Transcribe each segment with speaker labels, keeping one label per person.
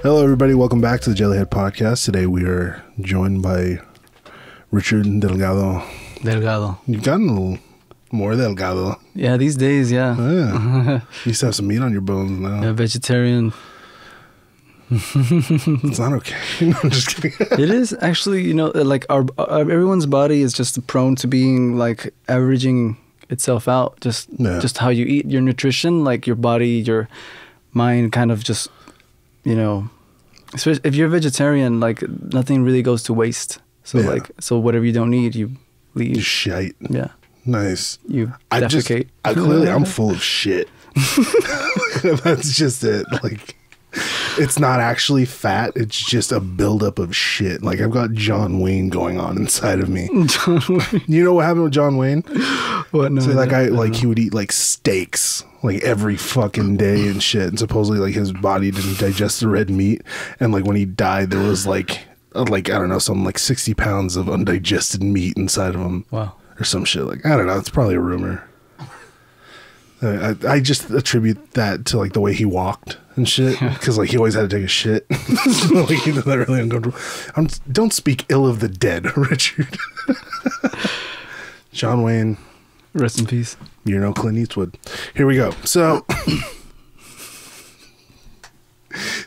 Speaker 1: Hello, everybody. Welcome back to the Jellyhead podcast. Today we are joined by Richard Delgado.
Speaker 2: Delgado.
Speaker 1: You've gotten a little more Delgado.
Speaker 2: Yeah, these days, yeah.
Speaker 1: Oh, yeah. You used to have some meat on your bones now.
Speaker 2: Yeah, vegetarian.
Speaker 1: It's not okay. No, I'm just kidding.
Speaker 2: It is actually, you know, like our everyone's body is just prone to being like averaging itself out. Just how you eat, your nutrition, like your body, your mind, kind of just, you know. Especially if you're a vegetarian, like nothing really goes to waste. So so whatever you don't need, you leave.
Speaker 1: You shite.
Speaker 2: Yeah.
Speaker 1: Nice.
Speaker 2: You defecate.
Speaker 1: I'm full of shit. That's just it. Like, it's not actually fat. It's just a buildup of shit. Like, I've got John Wayne going on inside of me.
Speaker 2: John Wayne.
Speaker 1: You know what happened with John Wayne?
Speaker 2: What? No,
Speaker 1: so that guy, like, he would eat like steaks like every fucking day and shit. And supposedly, like, his body didn't digest the red meat. And like when he died, there was like I don't know, something like 60 pounds of undigested meat inside of him.
Speaker 2: Wow.
Speaker 1: Or some shit. Like, I don't know. It's probably a rumor. I just attribute that to like the way he walked and shit, because like he always had to take a shit. Like, he did that really uncomfortable. Don't speak ill of the dead, Richard. John Wayne,
Speaker 2: rest in peace.
Speaker 1: You're no Clint Eastwood. Here we go. So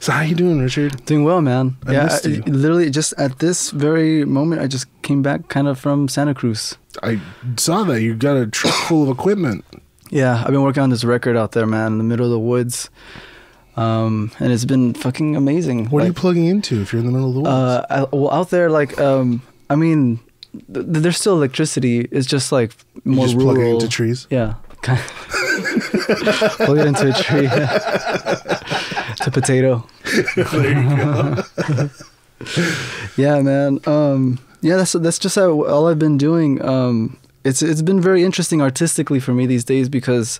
Speaker 1: how you doing, Richard?
Speaker 2: Doing well, man.
Speaker 1: I missed you.
Speaker 2: Literally just at this very moment, I just came back kind of from Santa Cruz.
Speaker 1: I saw that you got a truck full of equipment.
Speaker 2: Yeah, I've been working on this record out there, man, in the middle of the woods. And it's been fucking amazing.
Speaker 1: What are you plugging into if you're in the middle of the woods?
Speaker 2: Well, out there, like, I mean, there's still electricity. It's just like more
Speaker 1: just
Speaker 2: rural.
Speaker 1: Plug it into trees?
Speaker 2: Yeah. Plug it into a tree. It's a potato.
Speaker 1: There you go.
Speaker 2: Yeah, man. Yeah, that's just all I've been doing. It's been very interesting artistically for me these days, because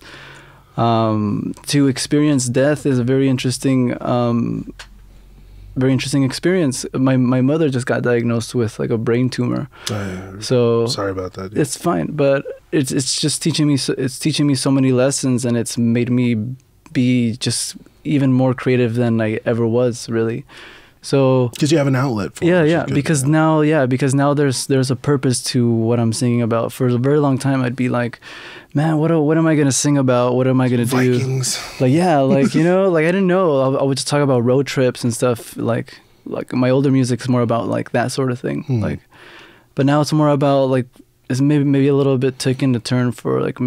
Speaker 2: to experience death is a very interesting experience. My mother just got diagnosed with like a brain tumor. So
Speaker 1: sorry about that, dude.
Speaker 2: It's fine, but it's just teaching me. It's teaching me so many lessons, and it's made me be just even more creative than I ever was, really. So
Speaker 1: because you have an outlet for
Speaker 2: it. Because now there's a purpose to what I'm singing about. For a very long time, I'd be like, man, what am I gonna sing about? What am I gonna do?
Speaker 1: Vikings.
Speaker 2: Like, yeah, like, you know, like I didn't know. I would just talk about road trips and stuff. Like my older music's more about like that sort of thing. Like, but now it's more about like, it's maybe a little bit taking the turn for like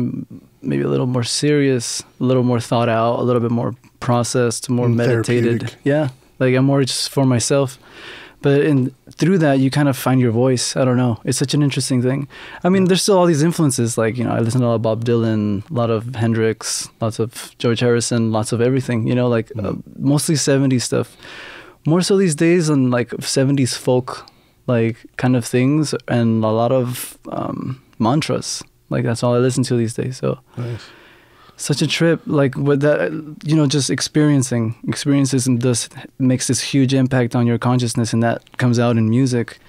Speaker 2: maybe a little more serious, a little more thought out, a little bit more processed, more meditated. Yeah. Like, I'm more just for myself. But through that, you kind of find your voice. I don't know. It's such an interesting thing. I mean, there's still all these influences. Like, you know, I listen to a lot of Bob Dylan, a lot of Hendrix, lots of George Harrison, lots of everything, you know, like mostly 70s stuff. More so these days on like 70s folk, like kind of things, and a lot of mantras. Like, that's all I listen to these days. So.
Speaker 1: Nice.
Speaker 2: Such a trip, like with that, you know, just experiences, and this makes this huge impact on your consciousness, and that comes out in music.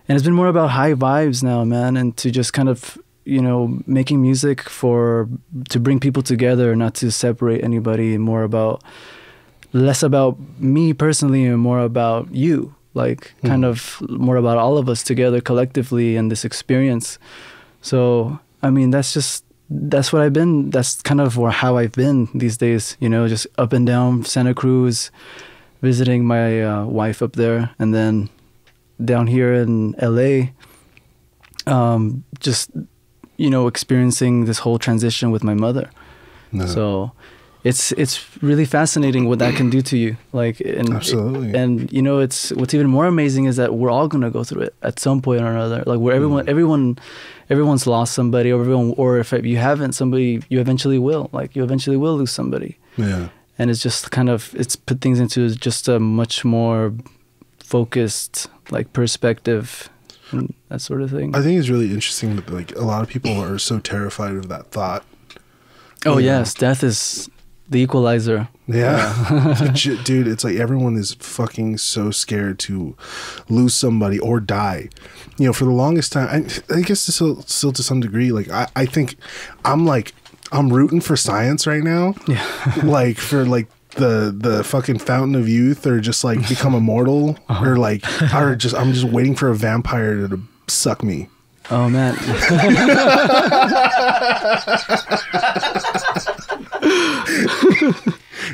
Speaker 2: And it's been more about high vibes now, man, and to just kind of, you know, making music to bring people together, not to separate anybody, and less about me personally and more about you, like kind of more about all of us together collectively in this experience. So, I mean, that's what I've been. That's kind of how I've been these days, you know, just up and down Santa Cruz, visiting my wife up there, and then down here in LA, just, you know, experiencing this whole transition with my mother. No. So it's really fascinating what that can do to you. Like,
Speaker 1: absolutely.
Speaker 2: And you know, what's even more amazing is that we're all gonna go through it at some point or another. Like, where everyone's lost somebody, or if you haven't, somebody, you eventually will. Like, you eventually will lose somebody. Yeah. And it's just kind of, it's put things into just a much more focused, like, perspective and that sort of thing.
Speaker 1: I think it's really interesting that, like, a lot of people are so terrified of that thought.
Speaker 2: Oh, yes. Death is the equalizer.
Speaker 1: Yeah. Dude, it's like everyone is fucking so scared to lose somebody or die. You know, for the longest time, I guess still to some degree, like, I think I'm rooting for science right now. Yeah. Like, for, like, the fucking fountain of youth, or just like become immortal, or like, or just I'm just waiting for a vampire to suck me.
Speaker 2: Oh man.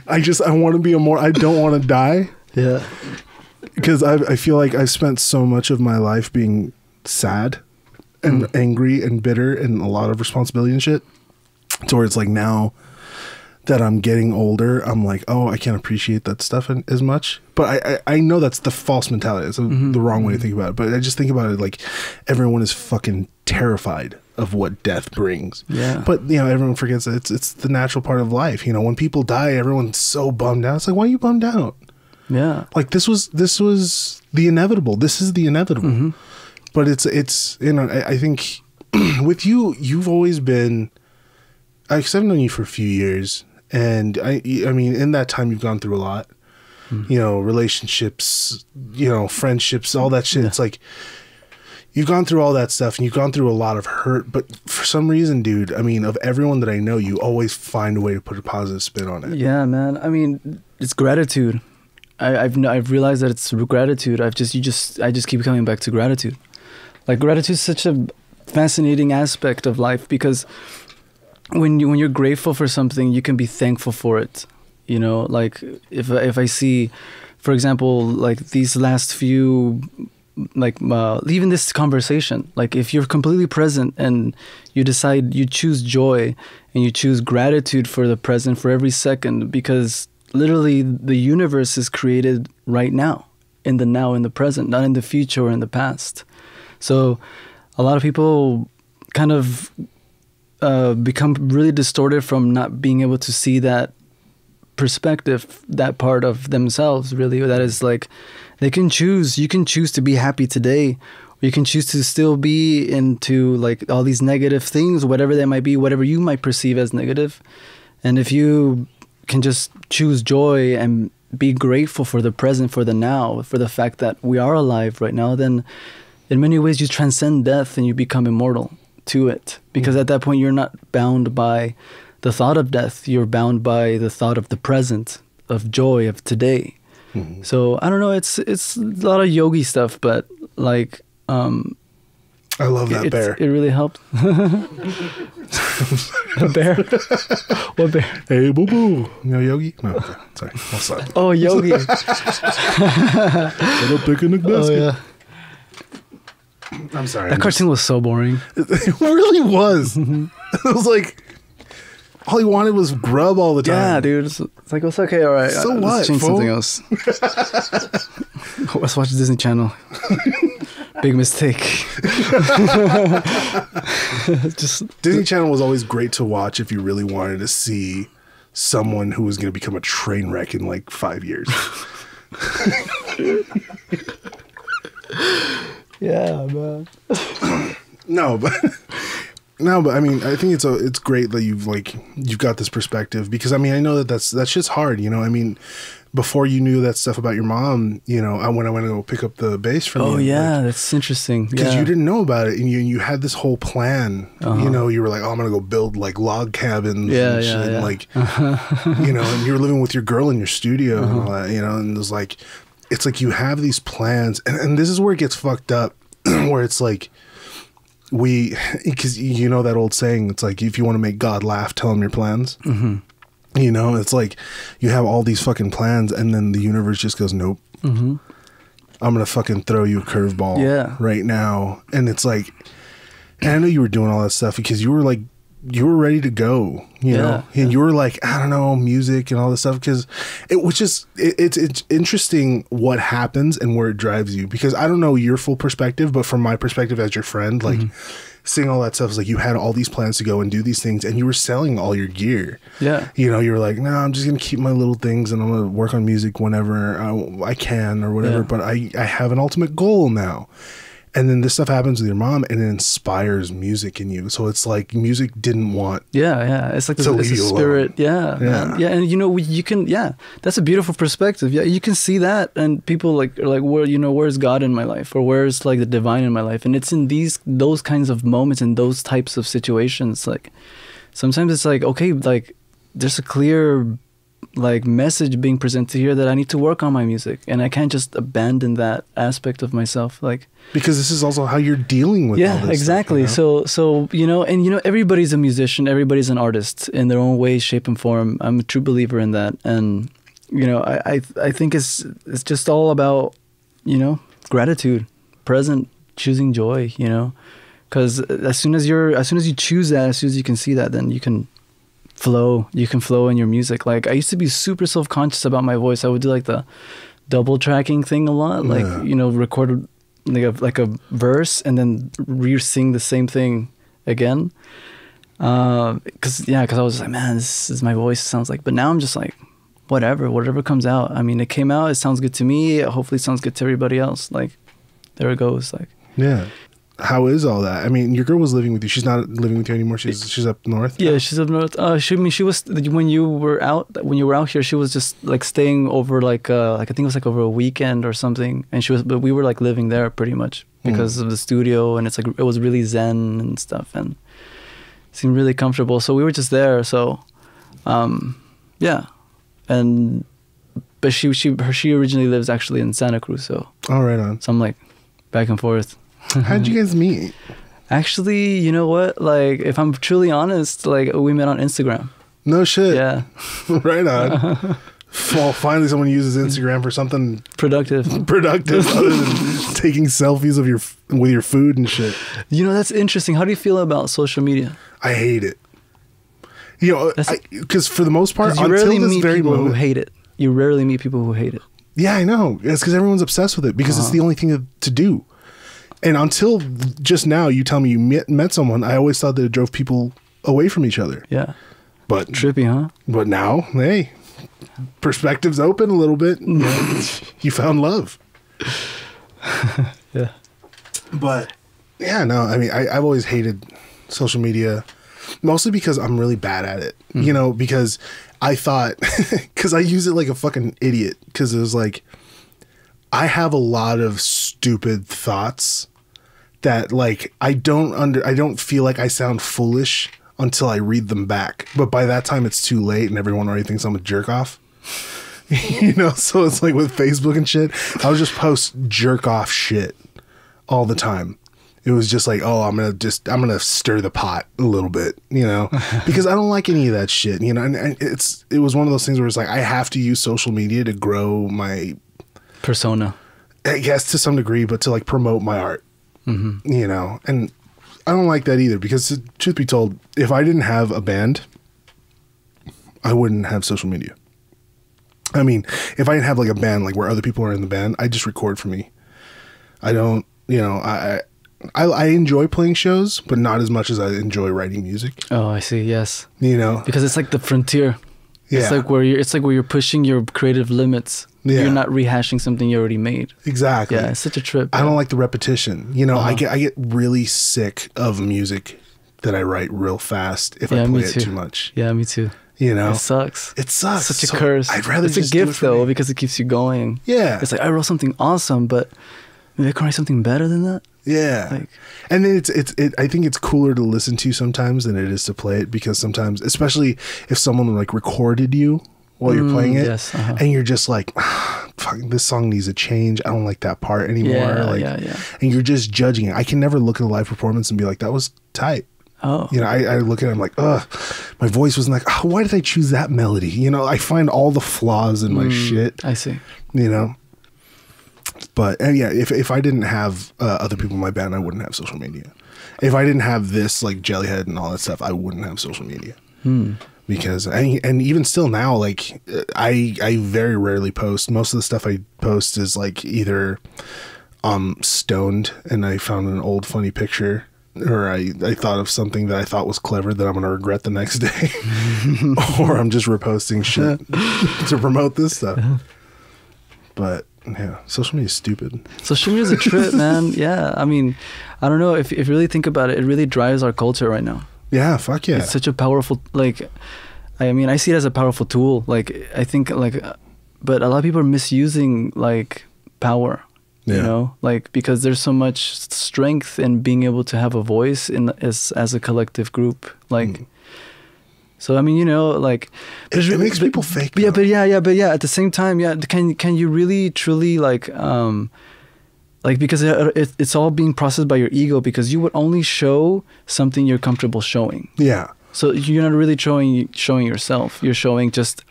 Speaker 1: I want to be immortal. I don't want to die.
Speaker 2: Yeah.
Speaker 1: Because I feel like I spent so much of my life being sad and angry and bitter and a lot of responsibility and shit. To where it's like now that I'm getting older, I'm like, oh, I can't appreciate that stuff as much. But I know that's the false mentality. It's the wrong way to think about it. But I just think about it like everyone is fucking terrified of what death brings.
Speaker 2: Yeah.
Speaker 1: But, you know, everyone forgets that it's the natural part of life. You know, when people die, everyone's so bummed out. It's like, why are you bummed out?
Speaker 2: Yeah.
Speaker 1: Like this was the inevitable. This is the inevitable. But it's you know, I think with you, you've always been, because I've known you for a few years, and I mean, in that time you've gone through a lot, you know, relationships, you know, friendships, all that shit. It's like, you've gone through all that stuff, and you've gone through a lot of hurt, but for some reason, dude, I mean, of everyone that I know, you always find a way to put a positive spin on it.
Speaker 2: Yeah, man. I mean, it's gratitude. I've realized that it's gratitude. I just keep coming back to gratitude. Like, gratitude is such a fascinating aspect of life, because when you're grateful for something, you can be thankful for it. You know, like if I see, for example, like these last few, like even this conversation, like if you're completely present and you decide you choose joy and you choose gratitude for the present, for every second, because literally the universe is created right now, in the present, not in the future or in the past. So a lot of people kind of become really distorted from not being able to see that perspective, that part of themselves, really. That is like, you can choose to be happy today, or you can choose to still be into like all these negative things, whatever they might be, whatever you might perceive as negative. And if you can just choose joy and be grateful for the present, for the now, for the fact that we are alive right now, then in many ways you transcend death and you become immortal to it. Because at that point you're not bound by the thought of death, you're bound by the thought of the present, of joy, of today. So I don't know, it's a lot of yogi stuff, but like
Speaker 1: I love that bear.
Speaker 2: It really helped. A bear? What bear?
Speaker 1: Hey, boo boo. No, Yogi? No, okay. Sorry. I'll stop.
Speaker 2: Oh, Yogi.
Speaker 1: Little picnic basket.
Speaker 2: Oh, yeah.
Speaker 1: I'm sorry.
Speaker 2: That cartoon was so boring.
Speaker 1: It really was. It was like, all he wanted was grub all the time.
Speaker 2: Yeah, dude. It's like, it's okay, all right.
Speaker 1: So
Speaker 2: let's
Speaker 1: what,
Speaker 2: change
Speaker 1: fool?
Speaker 2: something else. Let's watch Disney Channel. Big mistake.
Speaker 1: Disney Channel was always great to watch if you really wanted to see someone who was going to become a train wreck in like 5 years.
Speaker 2: Yeah, man.
Speaker 1: No, but I mean, I think it's great that you've got this perspective, because I mean, I know that shit's hard, you know. I mean, before you knew that stuff about your mom, you know, when I went to go pick up the bass from you.
Speaker 2: Oh yeah, like, that's interesting.
Speaker 1: Because you didn't know about it, and you had this whole plan. You know, you were like, oh, I'm gonna go build like log cabins and shit, and like, you know, and you were living with your girl in your studio and all that, you know, and it was like, it's like you have these plans, and this is where it gets fucked up, where it's like, because you know that old saying, it's like, if you want to make God laugh, tell him your plans. You know, it's like you have all these fucking plans, and then the universe just goes, nope. I'm gonna fucking throw you a curveball right now. And it's like, and I know you were doing all that stuff because you were like, you were ready to go, you know, and you were like, I don't know, music and all this stuff, because it's interesting what happens and where it drives you, because I don't know your full perspective, but from my perspective as your friend, like seeing all that stuff is like, you had all these plans to go and do these things, and you were selling all your gear. You know, you were like, no, I'm just gonna keep my little things and I'm gonna work on music whenever I can or whatever, but I have an ultimate goal now. And then this stuff happens with your mom, and it inspires music in you. So it's like music didn't want.
Speaker 2: It's like it's a spirit. Man. And you know, you can. That's a beautiful perspective. Yeah, you can see that, and people are like, where, you know, where's God in my life, or where's like the divine in my life? And it's in those kinds of moments, in those types of situations. Like sometimes it's like, okay, like there's a clear like message being presented here that I need to work on my music, and I can't just abandon that aspect of myself, like,
Speaker 1: because this is also how you're dealing with all this
Speaker 2: exactly
Speaker 1: stuff, you know?
Speaker 2: so you know, and you know, everybody's a musician, everybody's an artist in their own way, shape, and form. I'm a true believer in that. And you know, I think it's just all about, you know, gratitude, present, choosing joy, you know, because as soon as you choose that, as soon as you can see that, then you can flow in your music. Like, I used to be super self-conscious about my voice. I would do like the double tracking thing a lot, like, you know, record like a verse and then re-sing the same thing again, because I was just like, man, this is my voice, it sounds like. But now I'm just like, whatever comes out. I mean, it came out, it sounds good to me, hopefully it sounds good to everybody else. Like, there it goes. Like,
Speaker 1: yeah. How is all that? I mean, your girl was living with you. She's not living with you anymore. She's up north.
Speaker 2: Yeah, she's up north. She was, when you were out here, she was just like staying over, like I think it was like over a weekend or something. And but we were like living there pretty much because of the studio, and it's like, it was really zen and stuff, and it seemed really comfortable. So we were just there. So, yeah, but she originally lives actually in Santa Cruz. So,
Speaker 1: oh, right on.
Speaker 2: So I'm like back and forth.
Speaker 1: How did you guys meet?
Speaker 2: Actually, you know what? Like, if I'm truly honest, like, we met on Instagram.
Speaker 1: No shit.
Speaker 2: Yeah.
Speaker 1: Right on. Well, finally someone uses Instagram for something
Speaker 2: productive
Speaker 1: other than taking selfies of with your food and shit.
Speaker 2: You know, that's interesting. How do you feel about social media?
Speaker 1: I hate it. You know, because for the most part,
Speaker 2: you rarely meet people who hate it. You rarely meet people who hate it.
Speaker 1: Yeah, I know. It's because everyone's obsessed with it because it's the only thing to do. And until just now, you tell me you met someone, I always thought that it drove people away from each other.
Speaker 2: Yeah.
Speaker 1: But
Speaker 2: trippy, huh?
Speaker 1: But now, hey, perspective's open a little bit. You know, you found love.
Speaker 2: Yeah.
Speaker 1: But yeah, no, I mean, I've always hated social media, mostly because I'm really bad at it. You know, because I thought, because I use it like a fucking idiot, because it was like, I have a lot of stupid thoughts that, like, I don't feel like I sound foolish until I read them back. But by that time it's too late and everyone already thinks I'm a jerk off. You know, so it's like with Facebook and shit, I would just post jerk off shit all the time. It was just like, oh, I'm gonna stir the pot a little bit, you know, because I don't like any of that shit, you know. And it was one of those things where it's like, I have to use social media to grow my
Speaker 2: persona,
Speaker 1: I guess, to some degree, but to like promote my art, you know. And I don't like that either, because truth be told, if I didn't have a band, I wouldn't have social media. I mean, if I didn't have like a band, like where other people are in the band, I just record for me. I don't, you know, I enjoy playing shows, but not as much as I enjoy writing music.
Speaker 2: Oh, I see. Yes.
Speaker 1: You know,
Speaker 2: because it's like the frontier. Yeah. It's like where you're pushing your creative limits. Yeah. You're not rehashing something you already made.
Speaker 1: Exactly.
Speaker 2: Yeah, it's such a trip.
Speaker 1: I don't like the repetition. You know, I get really sick of music that I write real fast if I play it too much.
Speaker 2: Yeah, me too.
Speaker 1: You know,
Speaker 2: it sucks.
Speaker 1: It sucks.
Speaker 2: It's such a curse.
Speaker 1: I'd rather
Speaker 2: it's
Speaker 1: just
Speaker 2: a gift though, because it keeps you going.
Speaker 1: Yeah.
Speaker 2: It's like, I wrote something awesome, but maybe I can write something better than that.
Speaker 1: Yeah.
Speaker 2: Like,
Speaker 1: and then I think it's cooler to listen to sometimes than it is to play it, because sometimes, especially if someone like recorded you while you're playing it, and you're just like, fuck, this song needs a change. I don't like that part anymore. And you're just judging it. I can never look at a live performance and be like, that was tight.
Speaker 2: Oh.
Speaker 1: You know, I look at it, I'm like, ugh, my voice wasn't like, oh, why did I choose that melody? You know, I find all the flaws in my shit.
Speaker 2: I see.
Speaker 1: You know? But yeah, if I didn't have other people in my band, I wouldn't have social media. If I didn't have this, like Jellyhead and all that stuff, I wouldn't have social media. Because, and even still now, like, I very rarely post. Most of the stuff I post is like either stoned and I found an old funny picture, or I thought of something that I thought was clever that I'm going to regret the next day, or I'm just reposting shit to promote this stuff. But yeah, social media is stupid.
Speaker 2: Social media is a trip, man. Yeah, I mean, I don't know, if you really think about it, it really drives our culture right now.
Speaker 1: Yeah, fuck yeah.
Speaker 2: It's such a powerful, like, I mean, I see it as a powerful tool. Like, I think, like, but a lot of people are misusing, like, power. You know, like, because there's so much strength in being able to have a voice as a collective group. Like, So I mean, you know, like
Speaker 1: it makes people fake.
Speaker 2: Yeah, but at the same time, yeah, can you really truly like because it's all being processed by your ego, because you would only show something you're comfortable showing.
Speaker 1: Yeah.
Speaker 2: So you're not really showing yourself. You're showing just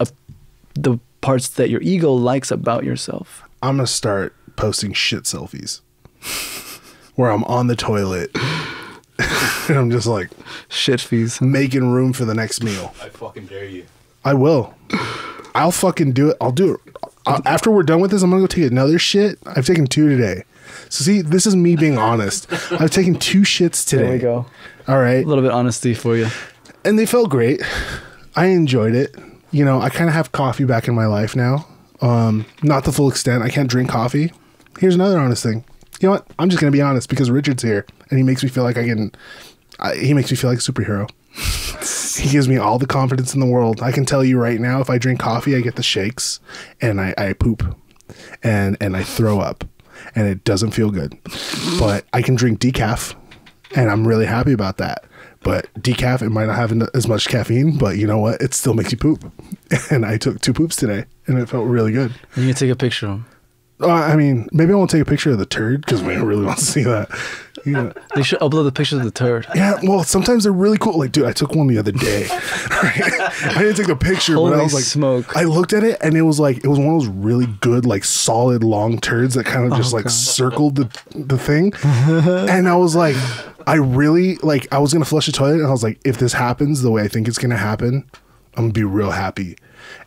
Speaker 2: the parts that your ego likes about yourself.
Speaker 1: I'm gonna start posting shit selfies where I'm on the toilet and I'm just like
Speaker 2: shit fees,
Speaker 1: making room for the next meal.
Speaker 3: I fucking dare you.
Speaker 1: I will. I'll fucking do it. I'll do it. After we're done with this, I'm gonna go take another shit. I've taken 2 today. So see, this is me being honest. I've taken 2 shits today.
Speaker 2: There we go.
Speaker 1: All right.
Speaker 2: A little bit of honesty for you.
Speaker 1: And they felt great. I enjoyed it. You know, I kind of have coffee back in my life now. Not the full extent. I can't drink coffee. Here's another honest thing. You know what? I'm just going to be honest because Richard's here and he makes me feel like he makes me feel like a superhero. He gives me all the confidence in the world. I can tell you right now, if I drink coffee, I get the shakes and I poop and I throw up and it doesn't feel good. But I can drink decaf and I'm really happy about that. But decaf, it might not have as much caffeine, but you know what? It still makes you poop. And I took 2 poops today and it felt really good.
Speaker 2: And you can take a picture of them.
Speaker 1: I mean, maybe I won't take a picture of the turd because we don't really want to see that. Yeah.
Speaker 2: They should upload the pictures of the turd.
Speaker 1: Yeah, well, sometimes they're really cool. Like, dude, I took one the other day. I didn't take the picture,
Speaker 2: Holy
Speaker 1: but I was like,
Speaker 2: smoke.
Speaker 1: I looked at it and it was one of those really good, like solid long turds that kind of just circled the thing. And I was like, I was going to flush the toilet and I was like, if this happens the way I think it's going to happen, I'm going to be real happy.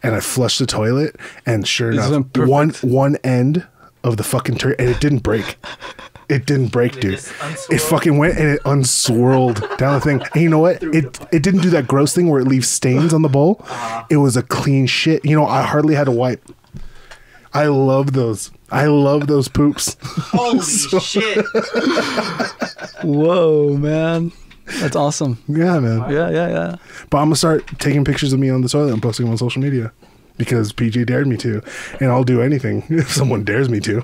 Speaker 1: And I flushed the toilet and sure enough, one end of the fucking turd, and it didn't break. It didn't break, dude. It fucking went and it unswirled down the thing. And you know what? It didn't do that gross thing where it leaves stains on the bowl. It was a clean shit. You know, I hardly had to wipe. I love those. I love those poops.
Speaker 3: Holy shit.
Speaker 2: Whoa, man. That's awesome.
Speaker 1: Yeah, man.
Speaker 2: Yeah.
Speaker 1: But I'm going to start taking pictures of me on the toilet and posting them on social media because PJ dared me to. And I'll do anything if someone dares me to.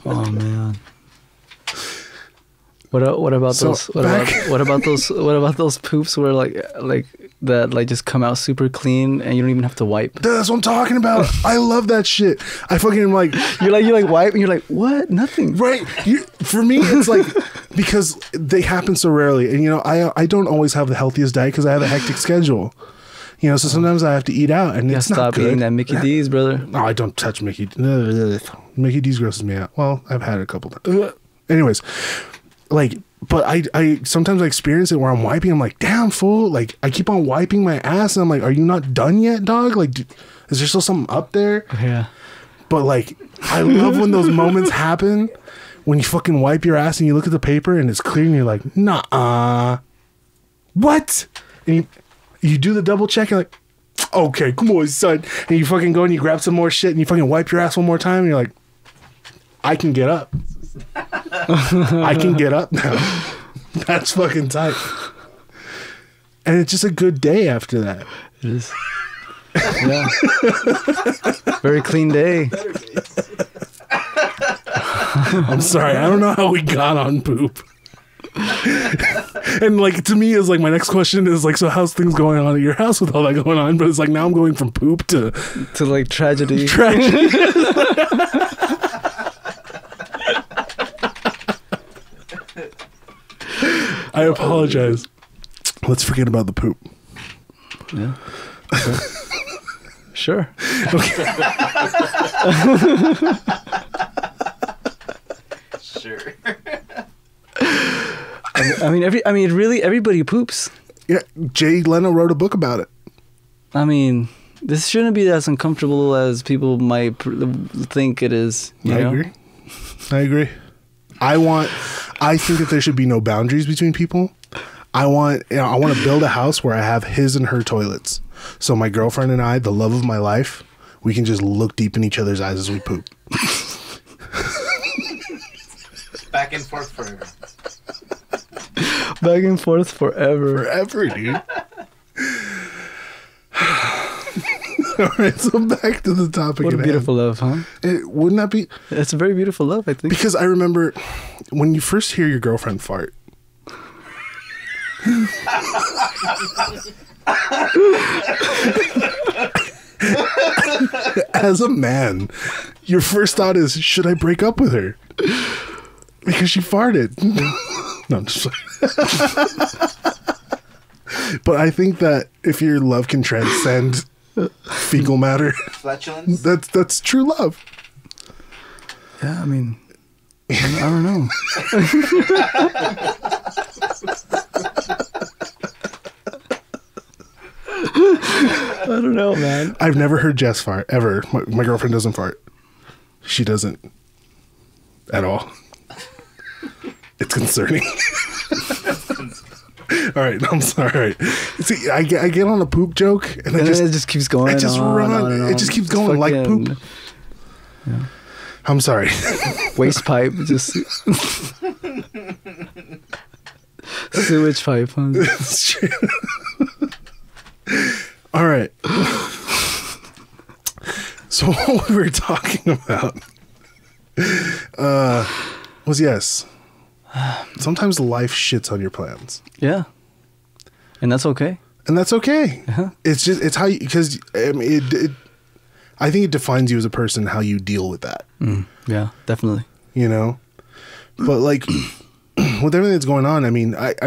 Speaker 2: Oh, man. What about those? What about those poops where like that just come out super clean and you don't even have to wipe?
Speaker 1: That's what I'm talking about. I love that shit. I fucking like
Speaker 2: you wipe and you're like, what? Nothing.
Speaker 1: Right. For me, it's like because they happen so rarely, and you know, I don't always have the healthiest diet because I have a hectic schedule. You know, so sometimes I have to eat out, and it's not
Speaker 2: stop
Speaker 1: good.
Speaker 2: Eating that Mickey D's, brother.
Speaker 1: No, I don't touch Mickey. Mickey D's grosses me out. Well, I've had it a couple times. Anyways. Like, but I sometimes I experience it where I'm wiping. I'm like, damn, fool. Like, I keep on wiping my ass. And I'm like, are you not done yet, dog? Like, is there still something up there?
Speaker 2: Yeah.
Speaker 1: But, like, I love when those moments happen when you fucking wipe your ass and you look at the paper and it's clear and you're like, nah. What? And you do the double check. You're like, okay, come on, son. And you fucking go and you grab some more shit and you fucking wipe your ass one more time. And you're like, I can get up. I can get up now. That's fucking tight. And it's just a good day after that.
Speaker 2: It is. Yeah. Very clean day.
Speaker 1: I'm sorry. I don't know how we got on poop. And like to me is like my next question is like, so how's things going on at your house with all that going on? But it's like now I'm going from poop to
Speaker 2: like tragedy.
Speaker 1: I apologize. Let's forget about the poop.
Speaker 2: Yeah. Okay. Sure.
Speaker 1: Okay.
Speaker 3: Sure.
Speaker 2: I mean, really, everybody poops.
Speaker 1: Yeah, Jay Leno wrote a book about it.
Speaker 2: I mean, this shouldn't be as uncomfortable as people might think it is. I
Speaker 1: agree. I think that there should be no boundaries between people. I want to build a house where I have his and her toilets. So my girlfriend and I, the love of my life, we can just look deep in each other's eyes as we poop.
Speaker 3: Back and forth forever.
Speaker 2: Back and forth forever.
Speaker 1: Forever, dude. All right, so back to the topic.
Speaker 2: What a beautiful love, huh?
Speaker 1: Wouldn't that be?
Speaker 2: It's a very beautiful love, I think.
Speaker 1: Because I remember when you first hear your girlfriend fart, As a man, your first thought is, should I break up with her? Because she farted. No, I'm just But I think that if your love can transcend fecal matter,
Speaker 3: Flatulence?
Speaker 1: that's true love.
Speaker 2: Yeah, I mean, I don't know. I don't know, man.
Speaker 1: I've never heard Jess fart, ever. My girlfriend doesn't fart. She doesn't at all. It's concerning. All right, I'm sorry. See, I get on a poop joke, and
Speaker 2: And then it just keeps going.
Speaker 1: I just run. It just keeps going like poop.
Speaker 2: Yeah.
Speaker 1: I'm sorry.
Speaker 2: Waste pipe, just sewage pipe. Huh?
Speaker 1: It's true. All right. So what we were talking about was yes. Sometimes life shits on your plans.
Speaker 2: Yeah, and that's okay.
Speaker 1: And that's okay.
Speaker 2: Uh-huh.
Speaker 1: It's how you, because I mean, I think it defines you as a person how you deal with that.
Speaker 2: Yeah, definitely.
Speaker 1: You know, but like with everything that's going on, I mean, like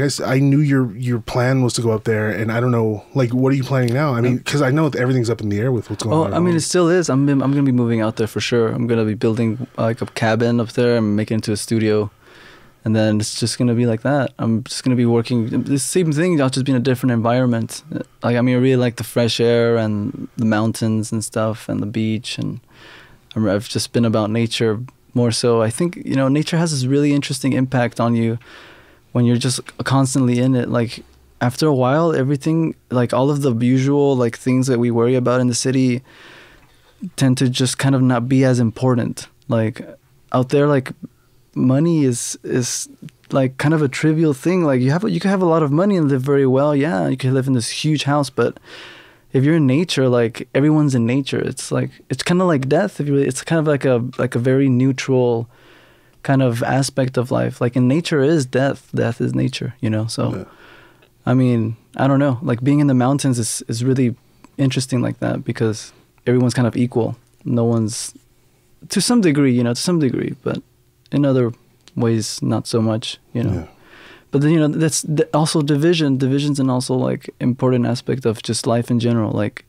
Speaker 1: I said, I knew your plan was to go up there, and I don't know, like, what are you planning now? I mean, because I know that everything's up in the air with what's going on.
Speaker 2: Oh, I mean, it still is. I'm gonna be moving out there for sure. I'm gonna be building like a cabin up there and making it into a studio. And then it's just going to be like that. I'm just going to be working the same thing, I'll just be in a different environment. Like, I mean, I really like the fresh air and the mountains and stuff and the beach. And I've just been about nature more so. I think, you know, nature has this really interesting impact on you when you're just constantly in it. Like, after a while, everything, like all of the usual, like things that we worry about in the city tend to just kind of not be as important. Like, out there, like, money is like kind of a trivial thing. Like you can have a lot of money and live very well. Yeah, you can live in this huge house, but if you're in nature, like everyone's in nature. It's like it's kind of like death. It's kind of like a very neutral kind of aspect of life. Like in nature is death. Death is nature. You know. So, yeah. I mean, I don't know. Like being in the mountains is really interesting like that because everyone's kind of equal. No one's to some degree, you know, but in other ways, not so much, you know. Yeah. But then, you know, that's also division's an also like important aspect of just life in general. Like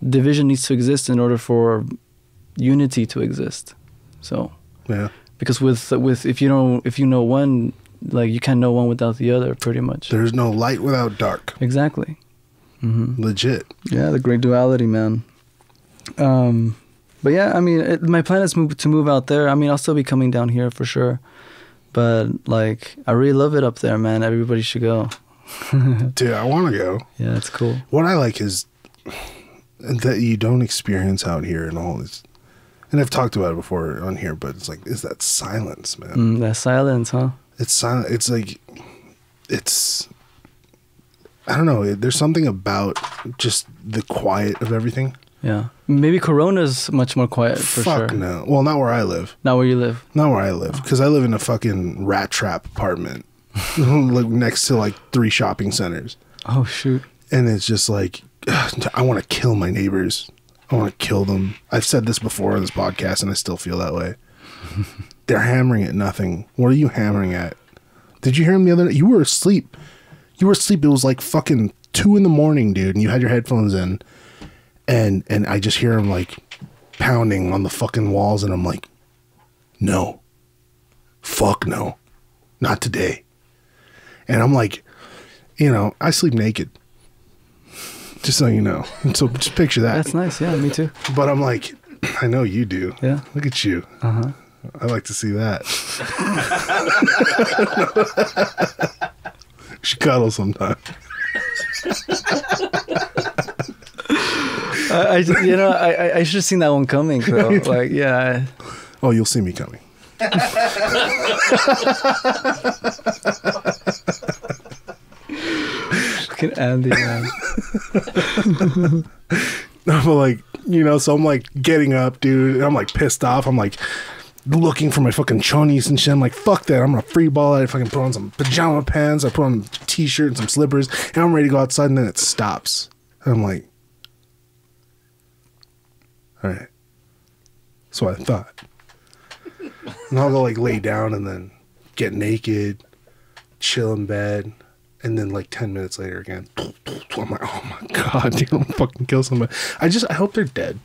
Speaker 2: division needs to exist in order for unity to exist. So yeah, because with if you know one, like you can't know one without the other, pretty much.
Speaker 1: There's no light without dark.
Speaker 2: Exactly. Mm-hmm.
Speaker 1: Legit.
Speaker 2: Yeah, the great duality, man. But yeah, I mean, my plan is to move out there. I mean, I'll still be coming down here for sure. But, like, I really love it up there, man. Everybody should go.
Speaker 1: Dude, I want to go.
Speaker 2: Yeah, it's cool.
Speaker 1: What I like is that you don't experience out here and all this. And I've talked about it before on here, but it's like, is that silence, man.
Speaker 2: That silence, huh?
Speaker 1: It's silent. It's like, I don't know. There's something about just the quiet of everything.
Speaker 2: Yeah. Maybe Corona's much more quiet for sure.
Speaker 1: Fuck no. Well, not where I live.
Speaker 2: Not where you live?
Speaker 1: Not where I live. Because I live in a fucking rat trap apartment. Like next to like 3 shopping centers.
Speaker 2: Oh, shoot.
Speaker 1: And it's just like, I want to kill my neighbors. I want to kill them. I've said this before on this podcast and I still feel that way. They're hammering at nothing. What are you hammering at? Did you hear him the other night? You were asleep. It was like fucking 2 a.m, dude. And you had your headphones in. And I just hear him like pounding on the fucking walls, and I'm like, no, fuck no, not today. And I'm like, you know, I sleep naked, just so you know. So just picture that.
Speaker 2: That's nice. Yeah, me too.
Speaker 1: But I'm like, I know you do.
Speaker 2: Yeah.
Speaker 1: Look at you.
Speaker 2: Uh-huh.
Speaker 1: I like to see that. We should cuddle sometime.
Speaker 2: I should have seen that one coming though. Like, yeah.
Speaker 1: Oh, you'll see me coming.
Speaker 2: Fucking Andy, man.
Speaker 1: No, but like, you know, so I'm like getting up, dude, and I'm like pissed off. I'm like, looking for my fucking chonies and shit. I'm like, fuck that. I'm gonna free ball it. I fucking put on some pajama pants. I put on a t-shirt and some slippers, and I'm ready to go outside. And then it stops. And I'm like, all right. That's what I thought. And I'll go like lay down and then get naked, chill in bed, and then like 10 minutes later again, I'm like, oh my god, dude, I'm gonna fucking kill somebody. I hope they're dead.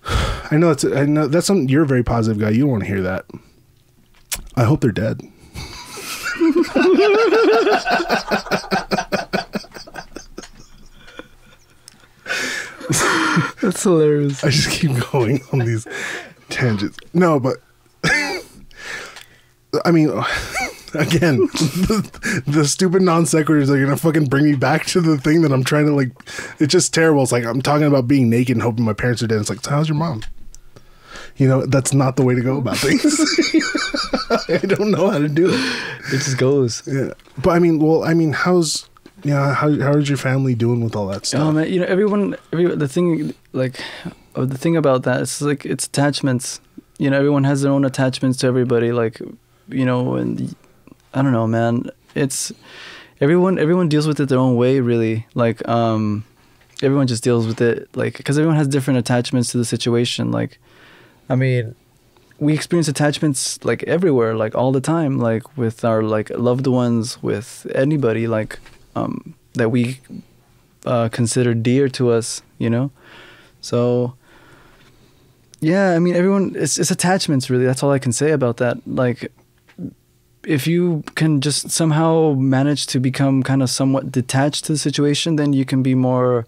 Speaker 1: I know that's something. You're a very positive guy. You don't want to hear that. I hope they're dead.
Speaker 2: That's hilarious.
Speaker 1: I just keep going on these tangents. No, but I mean, again, the stupid non sequiturs are gonna fucking bring me back to the thing that I'm trying to like. It's just terrible. It's like I'm talking about being naked and hoping my parents are dead. It's like, so how's your mom? You know, that's not the way to go about things. I don't know how to do it.
Speaker 2: It just goes.
Speaker 1: Yeah, but I mean, how's how's your family doing with all that stuff?
Speaker 2: Oh man, you know, the thing about that is like it's attachments. You know, everyone has their own attachments to everybody. Like, you know, and I don't know, man. It's everyone deals with it their own way, really. Like, everyone just deals with it like because everyone has different attachments to the situation. Like, I mean, we experience attachments like everywhere, like all the time, like with our like loved ones, with anybody, like that we consider dear to us, you know. So yeah, I mean, everyone, it's attachments, really. That's all I can say about that. Like, if you can just somehow manage to become kind of somewhat detached to the situation, then you can be more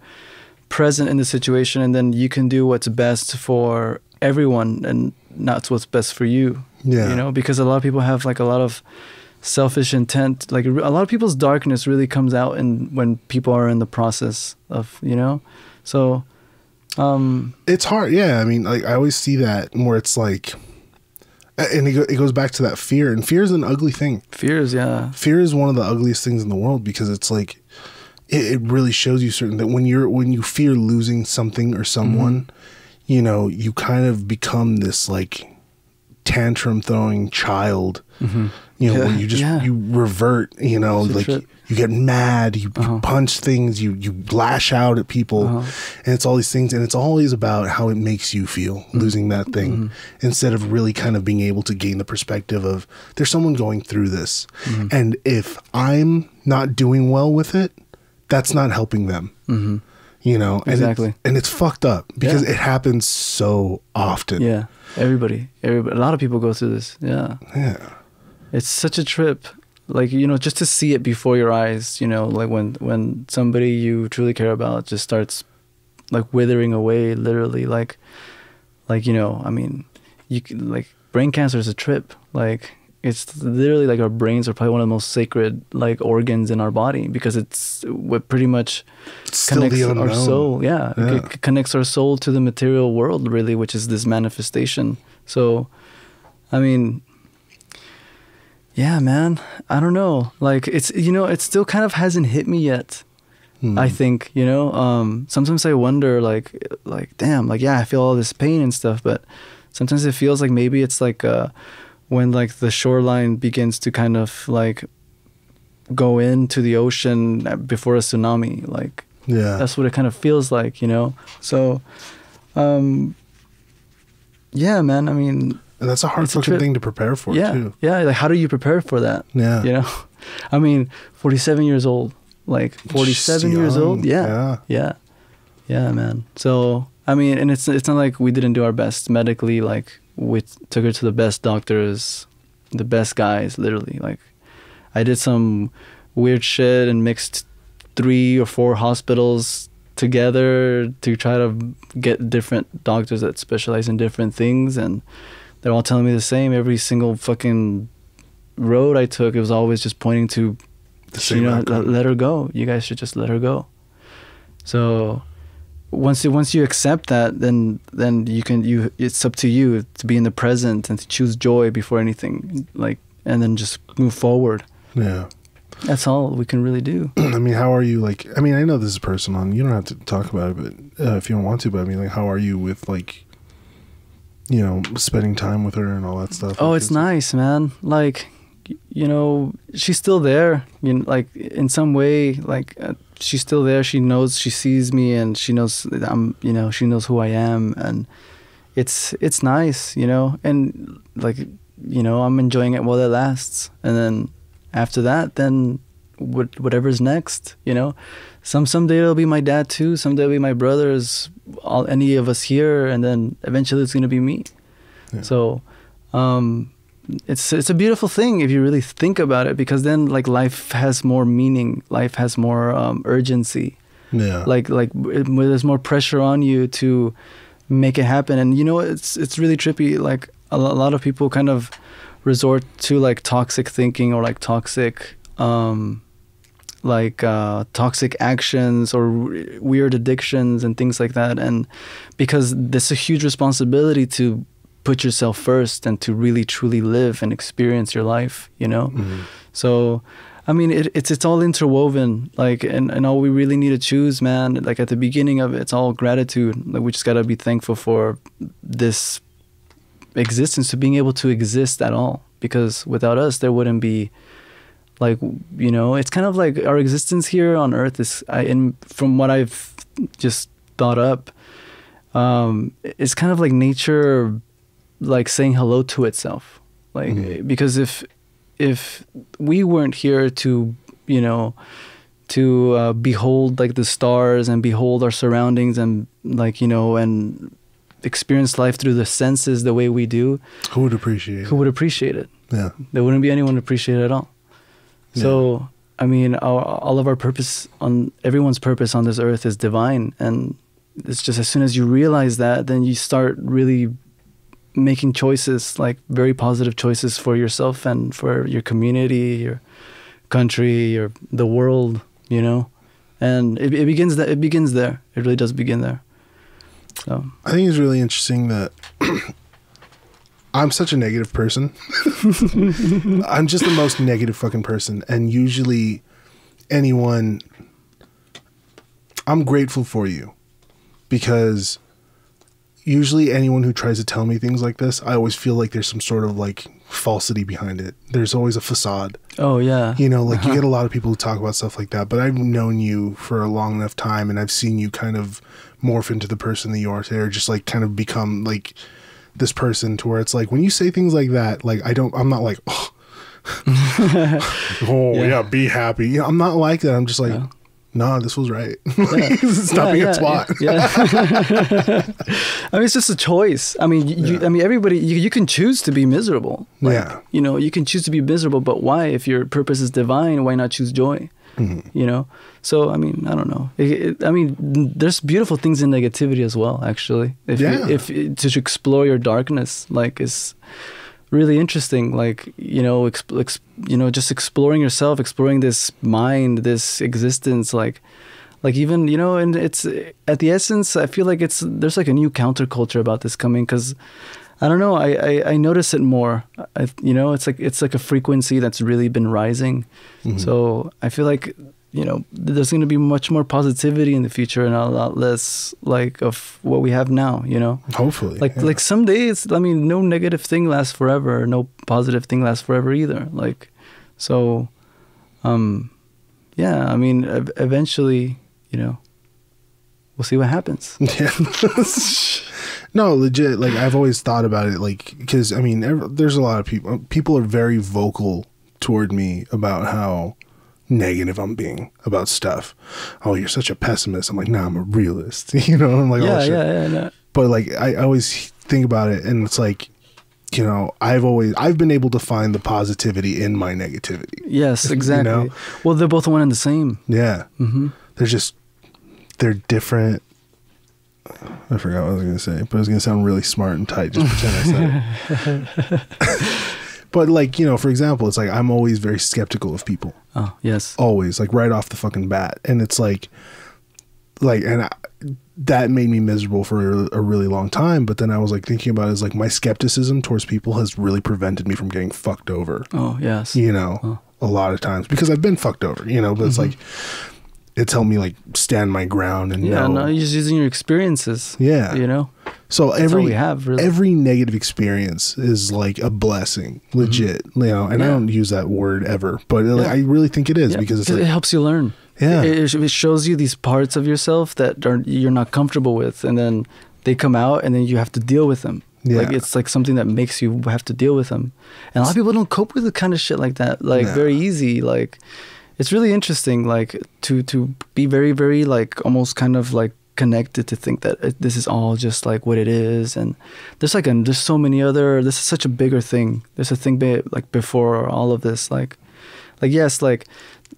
Speaker 2: present in the situation, and then you can do what's best for everyone and not what's best for you.
Speaker 1: Yeah.
Speaker 2: You know, because a lot of people have like a lot of selfish intent. Like a lot of people's darkness really comes out when people are in the process of, you know, so
Speaker 1: it's hard. Yeah. I mean, like I always see that where it's like, and it goes back to that fear, and fear is an ugly thing. Fear is one of the ugliest things in the world, because it's like, it really shows you certain that when you fear losing something or someone, you know, you kind of become this like tantrum throwing child, you know, where you just, you revert, you know, like you get mad, you punch things, you lash out at people, and it's all these things. And it's always about how it makes you feel losing that thing, instead of really kind of being able to gain the perspective of there's someone going through this. And if I'm not doing well with it, that's not helping them. You know, and
Speaker 2: exactly.
Speaker 1: It's fucked up because it happens so often.
Speaker 2: Yeah. Everybody, a lot of people go through this. Yeah. It's such a trip. Like, you know, just to see it before your eyes, you know, like when somebody you truly care about just starts like withering away, literally, like, you know, I mean, you can, like, brain cancer is a trip. Like, it's literally like our brains are probably one of the most sacred like organs in our body, because it's what pretty much connects our soul. It connects our soul to the material world, really, which is this manifestation. So, I mean, yeah, man, I don't know. Like, it's, you know, it still kind of hasn't hit me yet. I think, you know, sometimes I wonder, like, damn, like, yeah, I feel all this pain and stuff, but sometimes it feels like maybe it's like, when like the shoreline begins to kind of like go into the ocean before a tsunami, like, that's what it kind of feels like, you know? So, yeah, man, I mean,
Speaker 1: and that's a hard fucking thing to prepare for, too.
Speaker 2: Yeah, like, how do you prepare for that?
Speaker 1: Yeah.
Speaker 2: You know? I mean, 47 years old, like 47 years old? Yeah, man. So, I mean, and it's not like we didn't do our best medically, like, we took her to the best doctors, the best guys, literally. Like, I did some weird shit and mixed 3 or 4 hospitals together to try to get different doctors that specialize in different things, and they're all telling me the same. Every single fucking road I took, it was always just pointing to, you know, let her go. You guys should just let her go. So once you accept that, then it's up to you to be in the present and to choose joy before anything, like, and then just move forward. Yeah, that's all we can really do.
Speaker 1: I mean, how are you? Like, I mean, I know this is personal, and you don't have to talk about it, but if you don't want to. But I mean, like, how are you with like you know, spending time with her and all that stuff.
Speaker 2: Oh, it's nice, man. Like, you know, she's still there. You know, like in some way, like she's still there. She knows, she sees me, and she knows that I'm. You know, she knows who I am, and it's nice. You know, and like, you know, I'm enjoying it while it lasts, and then after that, then whatever's next. You know, someday it'll be my dad too. Someday it'll be my brothers. Any of us here, and then eventually it's gonna be me. Yeah. So. It's a beautiful thing if you really think about it, because then like life has more meaning, life has more urgency.
Speaker 1: Yeah.
Speaker 2: Like there's more pressure on you to make it happen. And you know, it's really trippy. Like a lot of people kind of resort to like toxic thinking or like toxic toxic actions or weird addictions and things like that. And because there's a huge responsibility to put yourself first and to really truly live and experience your life, you know? Mm-hmm. So, I mean, it's all interwoven, like, and all we really need to choose, man, like at the beginning of it, it's all gratitude. Like we just gotta be thankful for this existence, to being able to exist at all, because without us, there wouldn't be, like, you know, it's kind of like our existence here on Earth is, from what I've just thought up, it's kind of like nature, like saying hello to itself, like, mm-hmm. because if we weren't here to, you know, to behold like the stars and behold our surroundings and, like, you know, and experience life through the senses the way we do, who would appreciate it? Yeah, there wouldn't be anyone to appreciate it at all. Yeah. So I mean, all of our purpose, on everyone's purpose on this earth, is divine, and it's just as soon as you realize that, then you start really making choices, like very positive choices for yourself and for your community, your country, or the world, you know. And it begins that. It begins there. It really does begin there. So
Speaker 1: I think it's really interesting that I'm such a negative person. I'm just the most negative fucking person, and usually I'm grateful for you, because usually anyone who tries to tell me things like this, I always feel like there's some sort of like falsity behind it. There's always a facade.
Speaker 2: Oh yeah.
Speaker 1: You know, like you get a lot of people who talk about stuff like that, but I've known you for a long enough time, and I've seen you kind of morph into the person that you are today, or just like kind of become like this person to where it's like when you say things like that, like I'm not like, oh, yeah, be happy. You know, I'm not like that. I'm just like, yeah. Nah, this was right. Stop being a twat.
Speaker 2: Yeah. I mean, it's just a choice. I mean, I mean, everybody, you can choose to be miserable. Like, yeah. You know, you can choose to be miserable, but why? If your purpose is divine, why not choose joy? Mm-hmm. You know? So, I mean, I don't know. I mean, there's beautiful things in negativity as well, actually. If to explore your darkness, like, is really interesting, like, you know, you know, just exploring yourself, exploring this mind, this existence, like even, you know, and it's at the essence, I feel like there's like a new counterculture about this coming, because I don't know, I notice it more. You know, it's like a frequency that's really been rising. Mm-hmm. So I feel like, you know, there's going to be much more positivity in the future and a lot less like of what we have now, you know. Hopefully. Like some days, I mean, no negative thing lasts forever, no positive thing lasts forever either. Like, so, yeah, I mean, eventually, you know, we'll see what happens. Yeah.
Speaker 1: No, legit. Like, I've always thought about it, like, because I mean, there's a lot of people are very vocal toward me about how negative I'm being about stuff. Oh, you're such a pessimist. I'm like, nah, I'm a realist. You know, I'm like,
Speaker 2: yeah.
Speaker 1: But like, I always think about it, and it's like, you know, I've been able to find the positivity in my negativity.
Speaker 2: Yes, exactly. You know? Well, they're both one and the same.
Speaker 1: Yeah. Mm-hmm. They're different. I forgot what I was going to say, but it was going to sound really smart and tight. Just pretend I said it. But like, you know, for example, it's like I'm always very skeptical of people.
Speaker 2: Oh, yes.
Speaker 1: Always, like right off the fucking bat. And it's like that made me miserable for a really long time. But then I was like thinking about it as like my skepticism towards people has really prevented me from getting fucked over.
Speaker 2: Oh, yes.
Speaker 1: You know, a lot of times because I've been fucked over, you know, but it's like, it's helped me like stand my ground and know.
Speaker 2: No, you're just using your experiences.
Speaker 1: Yeah.
Speaker 2: You know?
Speaker 1: So
Speaker 2: That's all we have, really.
Speaker 1: every negative experience is like a blessing, legit. You know, and I don't use that word ever, but like, I really think it is because it's like,
Speaker 2: it helps you learn.
Speaker 1: Yeah.
Speaker 2: It shows you these parts of yourself that you're not comfortable with, and then they come out, and then you have to deal with them.
Speaker 1: Yeah.
Speaker 2: Like it's like something that makes you have to deal with them. And a lot of people don't cope with the kind of shit like that, like very easy. Like it's really interesting, like to be very, very like almost kind of like connected to think that this is all just like what it is. And there's like there's so many other. This is such a bigger thing. There's a thing like before all of this, like yes, like